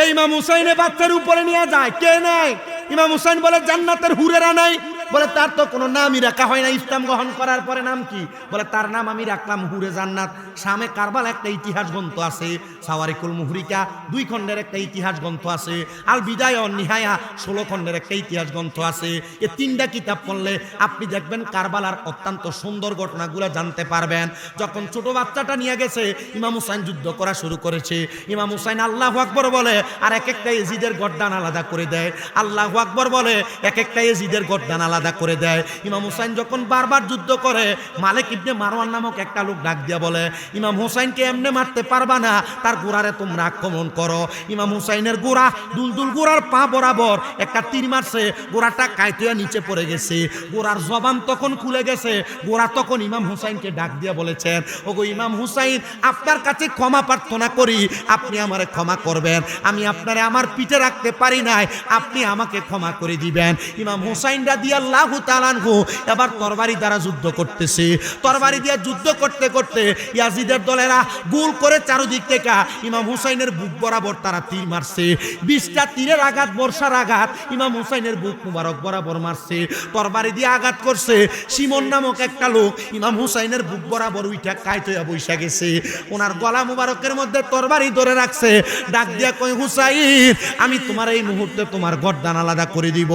[SPEAKER 1] এই ইমাম হুসাইনের বাচ্চার উপরে নিয়ে যায়, কে নেয়? ইমাম হুসাইন বলে জান্নাতের হুরেরা নাই। বলে তার তো কোনো নামই রাখা হয় না, ইসলাম গ্রহণ করার পরে নাম কি? বলে তার নাম আমি রাখলাম হুরে জান্নাত। শামে কারবাল একটা ইতিহাস গ্রন্থ আছে, সাওয়ারিকুল মুহরিকা 2 খণ্ডের একটা ইতিহাস গ্রন্থ আছে, আল বিদায়া ওয়ান নিহায়া 16 খণ্ডের একটা ইতিহাস গ্রন্থ আছে। এই 3টা কিতাব পড়লে আপনি দেখবেন কারবালার অত্যন্ত সুন্দর ঘটনাগুলো জানতে পারবেন। যখন ছোট বাচ্চাটা নিয়ে গেছে, ইমাম হুসাইন যুদ্ধ করা শুরু করেছে। ইমাম হুসাইন আল্লাহু আকবার বলে, আর এক একটা ইয়াজিদের গর্দান আলাদা করে দেয়। আল্লাহু আকবার বলে, এক একটা ইয়াজিদের গর্দান আলাদা করে দেয়। ইমাম হুসাইন যখন বারবার যুদ্ধ করে, মালিক ইবনে মারওয়ান নামক একটা লোক ডাক দিয়া বলে, ইমাম হুসাইনকে এমনি মারতে পারবা না, তার গোড়ারে তোমরা আক্রমণ করো। ইমাম হুসাইনের গোড়া, দুলদুল গোড়ার পা বরাবর একটা তীর মারছে, গোড়াটা কাইতে নিচে পড়ে গেছে। গোড়ার জবান তখন খুলে গেছে। গোড়া তখন ইমাম হুসাইনকে ডাক দিয়া বলেছেন, ওগো ইমাম হুসাইন, আপনার কাছে ক্ষমা প্রার্থনা করি, আপনি আমারে ক্ষমা করবেন। আমি আপনারে আমার পিঠে রাখতে পারি নাই, আপনি আমাকে ক্ষমা করে দিবেন। ইমাম হুসাইন রাদিয়াল্লাহু তাআলা আনহু এবার তরবারি দ্বারা যুদ্ধ করতেছে। তরবারি দিয়ে যুদ্ধ করতে করতে ইয়াজিদের দলেরা গোল করে চারদিক থেকে ইমাম হুসাইনের বুক বরাবর তারা তীর মারছে। 20টা তীরের আঘাত, বর্ষার আঘাত ইমাম হুসাইনের বুক মুবারক বরাবর মারছে। তরবারি দিয়ে আঘাত করছে। শিমন নামক একটা লোক ইমাম হুসাইনের বুক বরাবর উইঠা কাইতয়া বইসা গেছে। ওনার গলা মুবারকের মধ্যে তরবারি ধরে রাখছে। ডাক দিয়া কয়, হুসাইন, আমি তোমার এই মুহূর্তে তোমার গর্দান আলাদা করে দিব।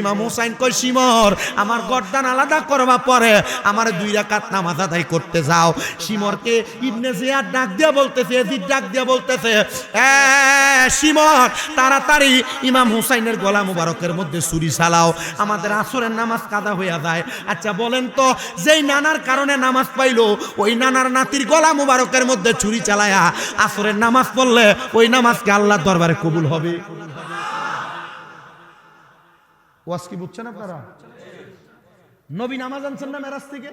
[SPEAKER 1] ইমাম হুসাইন কয়, শিমর, আমার গর্দান আলাদা করবা পরে আমার 2 রাকাত নামাজ আদায় করতে যাও। শিমরকে ইবনে জিয়াদ ডাক দিয়া বলতেছে, এজিদ ডাক দিয়া বলতেছে, শিমর, তাড়াতাড়ি ইমাম হুসাইনের গলা মুবারকের মধ্যে ছুরি চালাও, আমাদের আসরের নামাজ কাদা হইয়া যায়। আচ্ছা বলেন তো, যেই নানার কারণে নামাজ পাইলো, ওই নানার নাতির গলা মুবারকের মধ্যে ছুরি চালায়া আসরের নামাজ পড়লে ওই নামাজকে আল্লাহর দরবারে কবুল হবে? ওয়াজ কি বুঝছেন আপনারা? নবী নামাজ আনছেন না মেরাজ থেকে?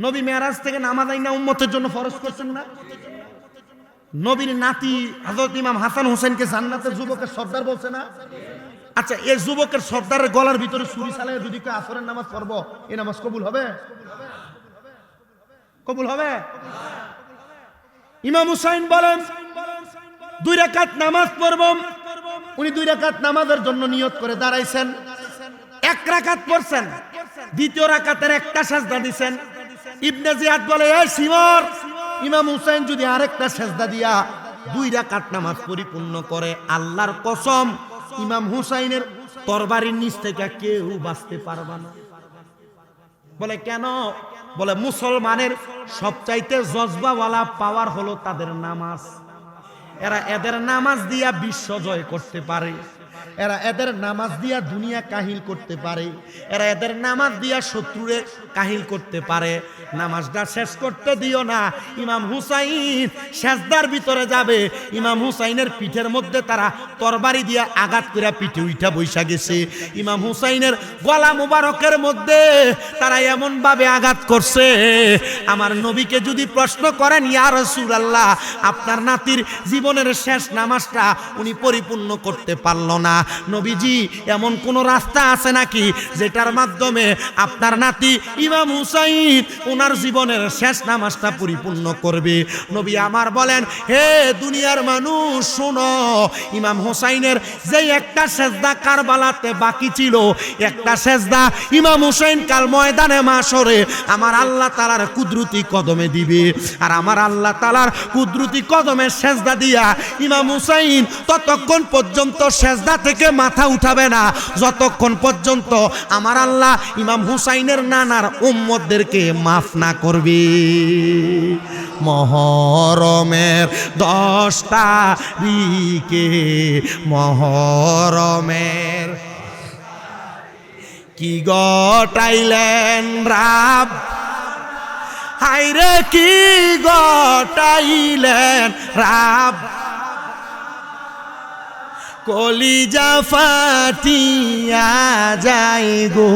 [SPEAKER 1] নবী মেরাজ থেকে নামাজ আইনা উম্মতের জন্য ফরজ করছেন না? নবীর নাতি হযরত ইমাম হাসান হোসেনকে জান্নাতের যুবকের সর্দার বলছে না? আচ্ছা, এই যুবকের সর্দারের গলার ভিতরে ছুরি চালায় যদি কেউ আসরের নামাজ পড়বো, এই নামাজ কবুল হবে? কবুল হবে? ইমাম হুসাইন বলেন 2 রাকাত নামাজ পড়ব। উনি 2 রাকাত নামাজের জন্য নিয়ত করে দাঁড়াইছেন। 1 রাকাত পড়ছেন, দ্বিতীয় রাকাতের একটা সাজদা দিছেন। ইবনে জিয়াদ বলে, এই শিমর, ইমাম হুসাইন যদি আরেকটা সাজদা দিয়া 2 রাকাত নামাজ পরিপূর্ণ করে, আল্লাহর কসম ইমাম হুসাইনের তরবারির নিচ থেকে কেউ বাঁচতে পারবে না। বলে কেন? বলে মুসলমানের সবচাইতে জজবাওয়ালা পাওয়ার হলো তাদের নামাজ। এদের নামাজ দিয়া বিশ্ব জয় করতে পারে, এদের নামাজ দিয়া দুনিয়া কাহিল করতে পারে, এদের নামাজ দিয়া শত্রুরে কাহিল করতে পারে। নামাজটা শেষ করতে দিও না। ইমাম হুসাইন সেজদার ভিতরে যাবে, ইমাম হুসাইনের পিঠের মধ্যে তারা তরবারি দিয়া আঘাত করে পিঠে উঠা বৈশা গেছে। ইমাম হুসাইনের গলা মুবারকের মধ্যে তারা এমন ভাবে আঘাত করছে, আমার নবীকে যদি প্রশ্ন করেন, ইয়া রাসূলুল্লাহ, আপনার নাতির জীবনের শেষ নামাজটা উনি পরিপূর্ণ করতে পারল না, না। নবীজি এমন কোন রাস্তা আছে নাকি যেটার মাধ্যমে আপনার নাতি ইমাম হুসাইন ওনার জীবনের শেষ নামাজটা পরিপূর্ণ করবে? নবী আমার বলেন, হে দুনিয়ার মানুষ শোনো, ইমাম হুসাইনের যে একটা সেজদা কারবালাতে বাকি ছিল, একটা সেজদা ইমাম হুসাইন কাল ময়দানে মাশরে আমার আল্লাহ তাআলার কুদরতি কদমে দিবে। আর আমার আল্লাহ তাআলার কুদরতি কদমে সেজদা দিয়া ইমাম হুসাইন ততক্ষণ পর্যন্ত সেজদা থেকে মাথা উঠাবে না যতক্ষণ পর্যন্ত আমার আল্লাহ ইমাম হুসাইনের নানার উম্মতদেরকে মাফ না করবে। মহরমের 10 তারিখে, মহরমের কি গটাইলেন রাব, হায়রে কি গটাইলেন রাব, কলিজা ফাটিয়া যায় গো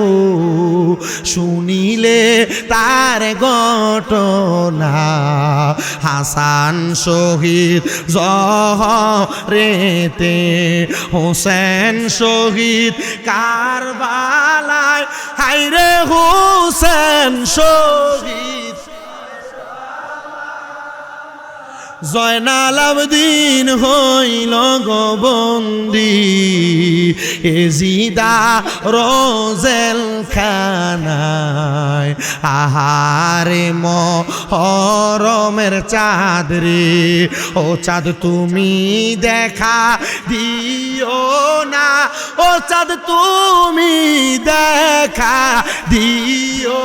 [SPEAKER 1] শুনিলে তার ঘটনা। হাসান শহীদ জহরেতে, হোসেন শহীদ কারবালায়, হায়রে হোসেন শহীদ জয়নাল আবদিন হইল গবন্দি, এজিদা রোজেল খানায়। আহারে মহরমের চাঁদ রে, ও চাঁদ তুমি দেখা দিও না, ও চাঁদ তুমি দেখা দিও,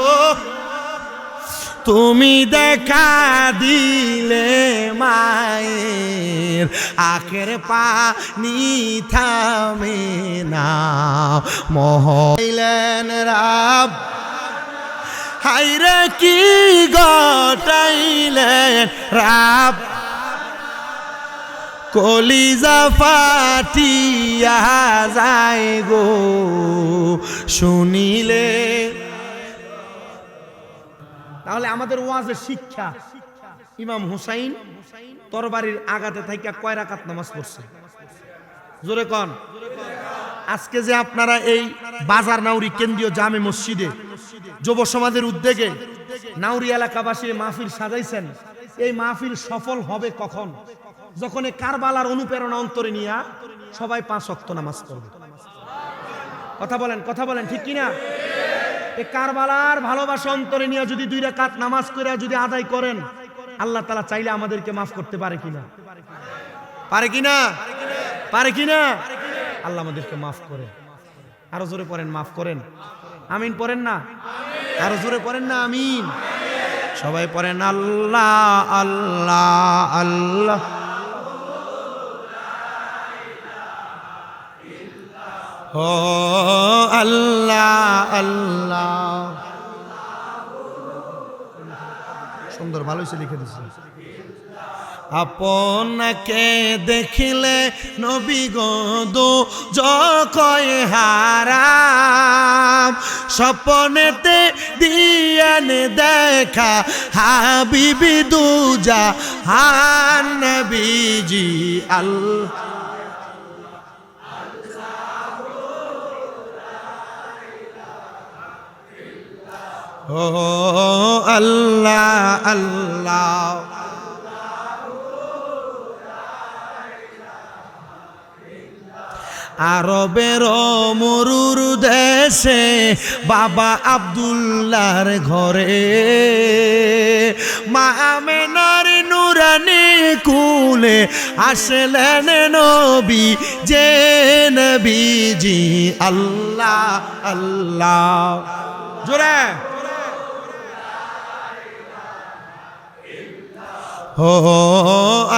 [SPEAKER 1] তুমি দেখা দিলে মায়ের আখের পানি থামে না। মহইলেন রাব, হায়রে কি গটাইলেন রাব, কলিজা ফাটিয়া যায় গো শুনিলে। তাহলে আমাদের ওয়াজের শিক্ষা, ইমাম হুসাইন তরবারির আঘাতে থাইকা কয় রাকাত নামাজ পড়ছে? জোরে কোন। আজকে যে আপনারা এই বাজার নাউরি কেন্দ্রীয় জামে মসজিদে যুব সমাজের উদ্যোগে নাউরি এলাকাবাসী মাহফিল সাজাইছেন, এই মাহফিল সফল হবে কখন? যখন এই কারবালার অনুপ্রেরণা অন্তরে নিয়ে সবাই 5 ওয়াক্ত নামাজ পড়বে। কথা বলেন, কথা বলেন, ঠিক কিনা? এই কারবালার ভালোবাসা অন্তরে নিয়ে যদি 2 রাকাত নামাজ করে যদি আদায় করেন, আল্লাহ তাআলা চাইলে আমাদেরকে মাফ করতে পারে কিনা? পারে কিনা? পারে কিনা? আল্লাহ আমাদেরকে মাফ করে। আরো জোরে পড়েন, মাফ করেন। আমিন পড়েন না? আরো জোরে পড়েন না? আমিন। সবাই পড়েন আল্লাহ আল্লাহ আল্লাহ। ও আল্লাহ আল্লাহ। সুন্দর, ভালো হয়েছে, লিখে দিচ্ছে। আপনাকে দেখিলে নবী গো যকয় হারাম, স্বপ্নেতে দিয়েন দেখা হাবিবি দুজা হান নবীজি আল্লাহ। ও আল্লাহ আল্লাহ। আরবের মরুর দেশে বাবা আব্দুল্লাহর ঘরে, মা আমেনার নুরানি কুলে আসলেন নবী যে নবীজি আল্লাহ আল্লাহ। জোরে ও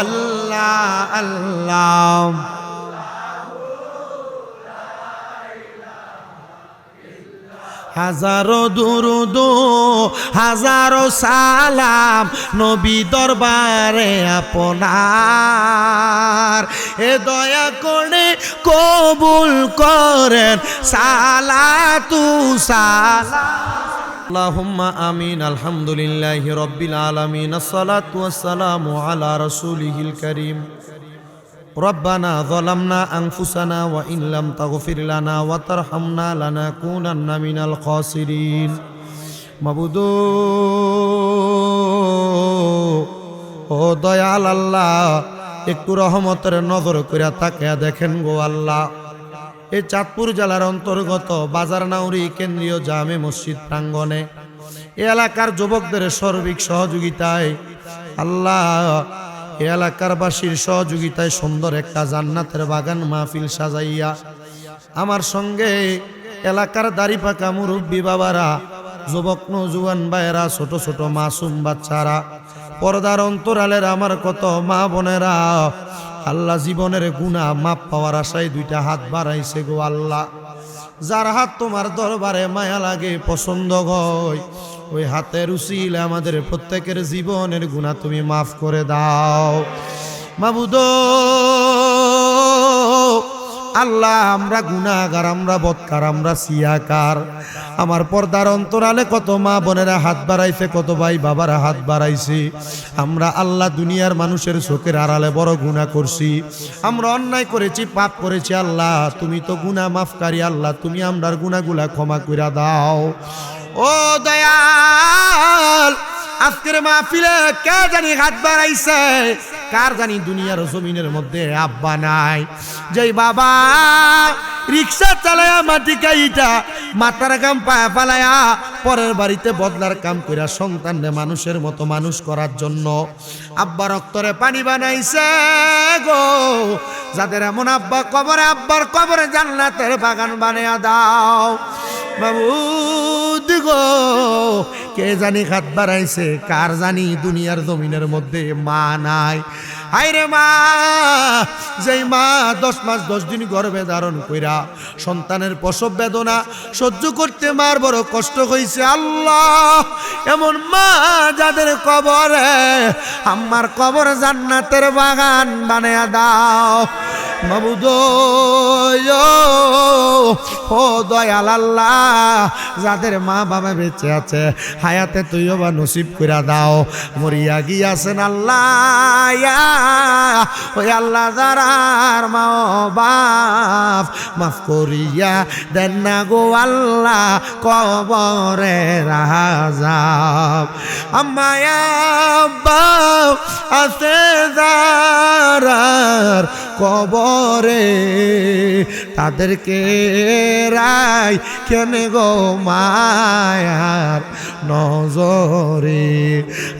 [SPEAKER 1] আল্লাহ আল্লাহ। হাজারো দুরুদ হাজারো সালাম নবী দরবারে আপনার, এ দয়া করে কবুল করেন সালাতু সালাম। আল্লাহুম্মা আমিন। আলহামদুলিল্লাহি রাব্বিল আলামিন। আসসালাতু ওয়াসসালামু আলা রাসূলিহিল কারীম রব্বানা যালামনা আনফুসানা ওয়া ইন লাম তাগফির লানা ওয়া তারহামনা লানাকুনান্না মিনাল খাসিরিন। মাবুদো ও দয়াল আল্লাহ, একটু রহমতের নজর কইরা তাকিয়া দেখেন গো আল্লাহ। এই চাঁদপুর জেলার অন্তর্গত বাজার নাউরি কেন্দ্রীয় জামে মসজিদ প্রাঙ্গণে এ এলাকার যুবকদের সার্বিক সহযোগিতায় আল্লাহ, এ এলাকার বাসীর সহযোগিতায় সুন্দর একটা জান্নাতের বাগান মাহফিল সাজাইয়া আমার সঙ্গে এলাকার দাড়ি পাকা মুরব্বী বাবারা, যুবক নৌজুয়ান ভাইয়েরা, ছোট ছোট মাসুম বাচ্চারা, পর্দার অন্তরালের আমার কত মা বোনেরা, আল্লাহ জীবনের গুনাহ মাপ পাওয়ার আশায় দুইটা হাত বাড়াইছে গো আল্লাহ। যার হাত তোমার দরবারে মায়া লাগে, পছন্দ হয়, ওই হাতের উসিলে আমাদের প্রত্যেকের জীবনের গুনাহ তুমি মাফ করে দাও মাবুদ। আল্লাহ আমরা গুনাহগার, আমরা বদকার, আমরা সিয়াকার। আমার পর্দার অন্তরালে কত মা বোনেরা হাত বাড়াইছে, কত ভাই বাবারা হাত বাড়াইছে। আমরা আল্লাহ দুনিয়ার মানুষের চোখের আড়ালে বড় গুনাহ করছি, আমরা অন্যায় করেছি, পাপ করেছি। আল্লাহ তুমি তো গুনাহ মাফকারী, আল্লাহ তুমি আমরার গুনাহগুলা ক্ষমা কইরা দাও ও দয়াল। আজকের মাহফিলে কে জানি হাত বাড়াইছে, কার জানি দুনিয়ার জমিনের মধ্যে আব্বা নাই, যেই বাবা রিক্সা চালায়া মাটি কাইটা মাথার কাম পায়া ফালায়া পরের বাড়িতে বদলার কাম কইরা সন্তানরে মানুষের মতো মানুষ করার জন্য আব্বা রক্তরে পানি বানাইছে গো। যাদের এমন আব্বা, কবরে আব্বার কবরে জান্নাতের বাগান বানায়া দাও মাবুদ গো। কে জানি হাত বাড়াইছে, কার জানি দুনিয়ার জমিনের মধ্যে মা নাই। হায়রে মা, যেই মা 10 মাস 10 দিন গর্ভে ধারণ কইরা সন্তানের প্রসব বেদনা সহ্য করতে মার বড় কষ্ট হইছে। আল্লাহ এমন মা যাদের কবরে আমার কবর জান্নাতের বাগান বানায়া দাও মাবুদ ও দয়াল আল্লাহ। যাদের মা বাবা বেঁচে আছে হায়াতে তুইও বা নসিব কইরা দাও, মরিয়া গিয়াছেন আল্লাহ ওই আল্লাহ যারার মা বাপ মাফ করিয়া দেন না গো আল্লাহ কবরে রাজাব। আম্মায়া বাপ আছে যারার কবরে তাদেরকে রাই কেন গো মায়ার নজরে।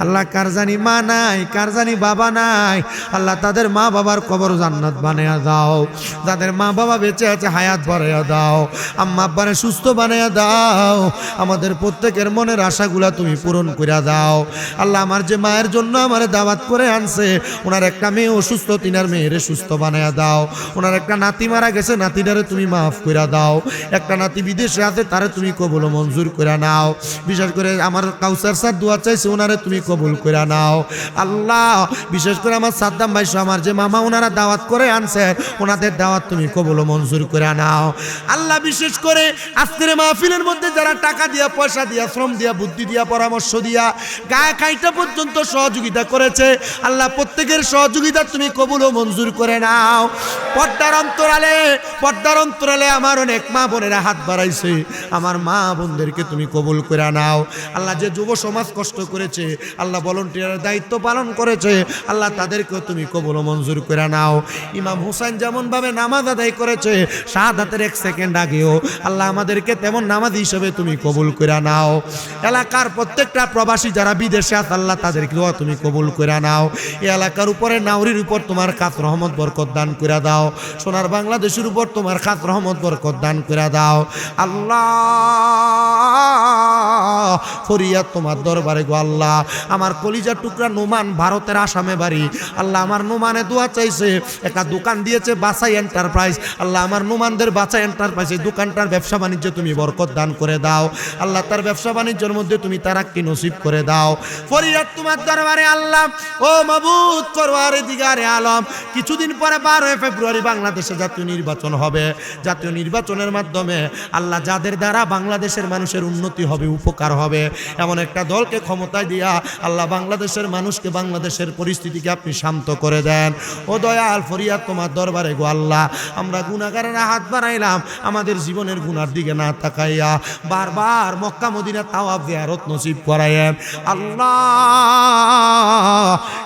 [SPEAKER 1] আল্লাহ কার জানি মা নাই, কার জানি বাবা নাই, আল্লাহ তাদের মা বাবার কবর জান্নাত বানায়া দাও। যাদের মা বাবা বেঁচে আছে হায়াত বাড়াইয়া দাও, আম্মা আব্বারে সুস্থ বানাইয়া দাও। আমাদের প্রত্যেকের মনের আশাগুলা তুমি পূরণ কইরা দাও আল্লাহ। আমার যে মায়ের জন্য আমার দাওয়াত করে আনছে, ওনার একটা মেয়ে অসুস্থ, তিনার মেয়েরে সুস্থ বানাইয়া দাও। ওনার একটা নাতি মারা গেছে, নাতিটারে তুমি মাফ কইরা দাও। একটা নাতি বিদেশে আছে, তারে তুমি কবুল মঞ্জুর কইরা নাও। বিশেষ করে আমার কাউসার স্যার দোয়া চাইছে, ওনারে তুমি কবুল কইরা নাও আল্লাহ। বিশেষ করে আমার সাদ্দাম ভাই আমার যে মামা ওনারা দাওয়াত করে আনছে, ওনাদের দাওয়াত তুমি কবুল মঞ্জুর করে নাও আল্লাহ। বিশেষ করে আজকের মাহফিলের মধ্যে যারা টাকা দিয়া, পয়সা দিয়া, শ্রম দিয়া, বুদ্ধি দিয়া, পরামর্শ দিয়া, গায়ে খাইটা পর্যন্ত সহযোগিতা করেছে আল্লাহ, প্রত্যেকের সহযোগিতা তুমি কবুল মঞ্জুর করে নাও। পর্দার অন্তরালে আমার অনেক মা বোনেরা হাত বাড়াইছে, আমার মা বোনদেরকে তুমি কবুল করে নাও আল্লাহ। যে যুব সমাজ কষ্ট করেছে আল্লাহ, ভলান্টিয়ারের দায়িত্ব পালন করেছে আল্লাহ, তাদেরকেও তুমি কবুল মঞ্জুর করে নাও। ইমাম হুসাইন যেমন ভাবে নামাজ আদায় করেছে শাহাদাতের 1 সেকেন্ড আগেও আল্লাহ, আমাদেরকে তেমন নামাজি হিসেবে তুমি কবুল করে নাও। এলাকার প্রত্যেকটা প্রবাসী যারা বিদেশে আছে আল্লাহ, তাদেরকেও তুমি কবুল করে নাও। এই এলাকার উপরে নাউরির উপর তোমার খাস রহমত বরকত দান করে দাও। সোনার বাংলাদেশের উপর তোমার খাস রহমত বরকত দান করে দাও আল্লাহ। ফরিয়াদ তোমার দরবারে গো আল্লাহ। আমার কলিজার টুকরা নোমান ভারতের আসামে বাড়ি আল্লাহ, আমার নোমানে দোয়া চাইছে, একটা দোকান দিয়েছে বাছাই এন্টারপ্রাইজ আল্লাহ। আমার নোমানদের বাছাই এন্টারপ্রাইজ এই দোকানটার ব্যবসা বাণিজ্য তুমি বরকত দান করে দাও আল্লাহ। তার ব্যবসা বাণিজ্যের মধ্যে তুমি তারাক্কি নসিব করে দাও। ফরিয়াদ তোমার দরবারে আল্লাহ। ও মাবুদ পরওয়ারদিগারে আলম, কিছুদিন পরে 12 ফেব্রুয়ারি বাংলাদেশে জাতীয় নির্বাচন হবে। জাতীয় নির্বাচনের নির্বাচনের মাধ্যমে আল্লাহ যাদের দ্বারা বাংলাদেশের মানুষের উন্নতি হবে, উপকার হবে, এমন একটা দলকে ক্ষমতায় দিয়া আল্লাহ বাংলাদেশের মানুষকে, বাংলাদেশের পরিস্থিতিকে আপনি শান্ত করে দেন। ও দয়াল, ফরিয়াদ তোমার দরবারে গো আল্লাহ, আমরা গুনাহগারেরা হাত বাড়াইলাম, আমাদের জীবনের গুনার দিকে না তাকাইয়া বারবার মক্কা মদিনা তাওয়াফ জিয়ারত নসিব করায়েন আল্লাহ।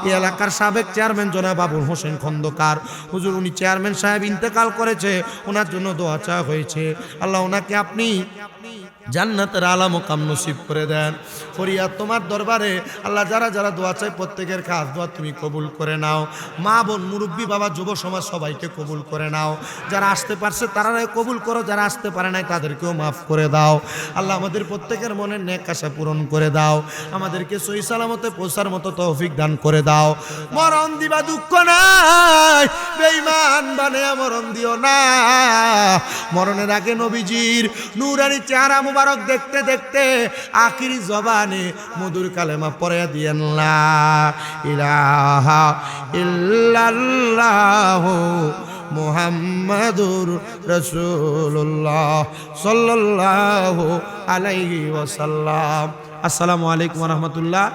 [SPEAKER 1] এই এলাকার সাবেক চেয়ারম্যান জনাব আবুল হোসেন খন্দকার হুজুর, উনি চেয়ারম্যান সাহেব ইন্তেকাল করেছে, ওনার জন্য দোয়া চাওয়া হয়েছে। আল্লাহ ওনাকে আপনি জান্নাতের আলা মুকাম নসিব করে দেন। ফরিয়াদ তোমার দরবারে আল্লাহ, যারা যারা দোয়া চাই প্রত্যেকের কাজ দোয়া তুমি কবুল করে নাও। মা বোন, মুরব্বী, বাবা, যুব সমাজ সবাইকে কবুল করে নাও। যারা আসতে পারছে তারাই কবুল করো, যারা আসতে পারে নাই তাদেরকেও মাফ করে দাও। আল্লাহ আমাদের প্রত্যেকের মনের নেক আশা পূরণ করে দাও, আমাদেরকে সহি সালামতে পৌঁছার মতো তৌফিক দান করে দাও। মরণ দিবা দুঃখ নাই, বেঈমান বানায়া মরণ দিও না। মরণের আগে নবীজির নূরানি চেহারা মুবারক দেখতে দেখতে আখিরি জবানে মধুর কালেমা পড়ে দিয়েন, লা ইলাহা ইল্লাল্লাহ মুহাম্মাদুর রাসূলুল্লাহ সাল্লাল্লাহু আলাইহি ওয়াসাল্লাম। আসসালামু আলাইকুম ওয়া রাহমাতুল্লাহ।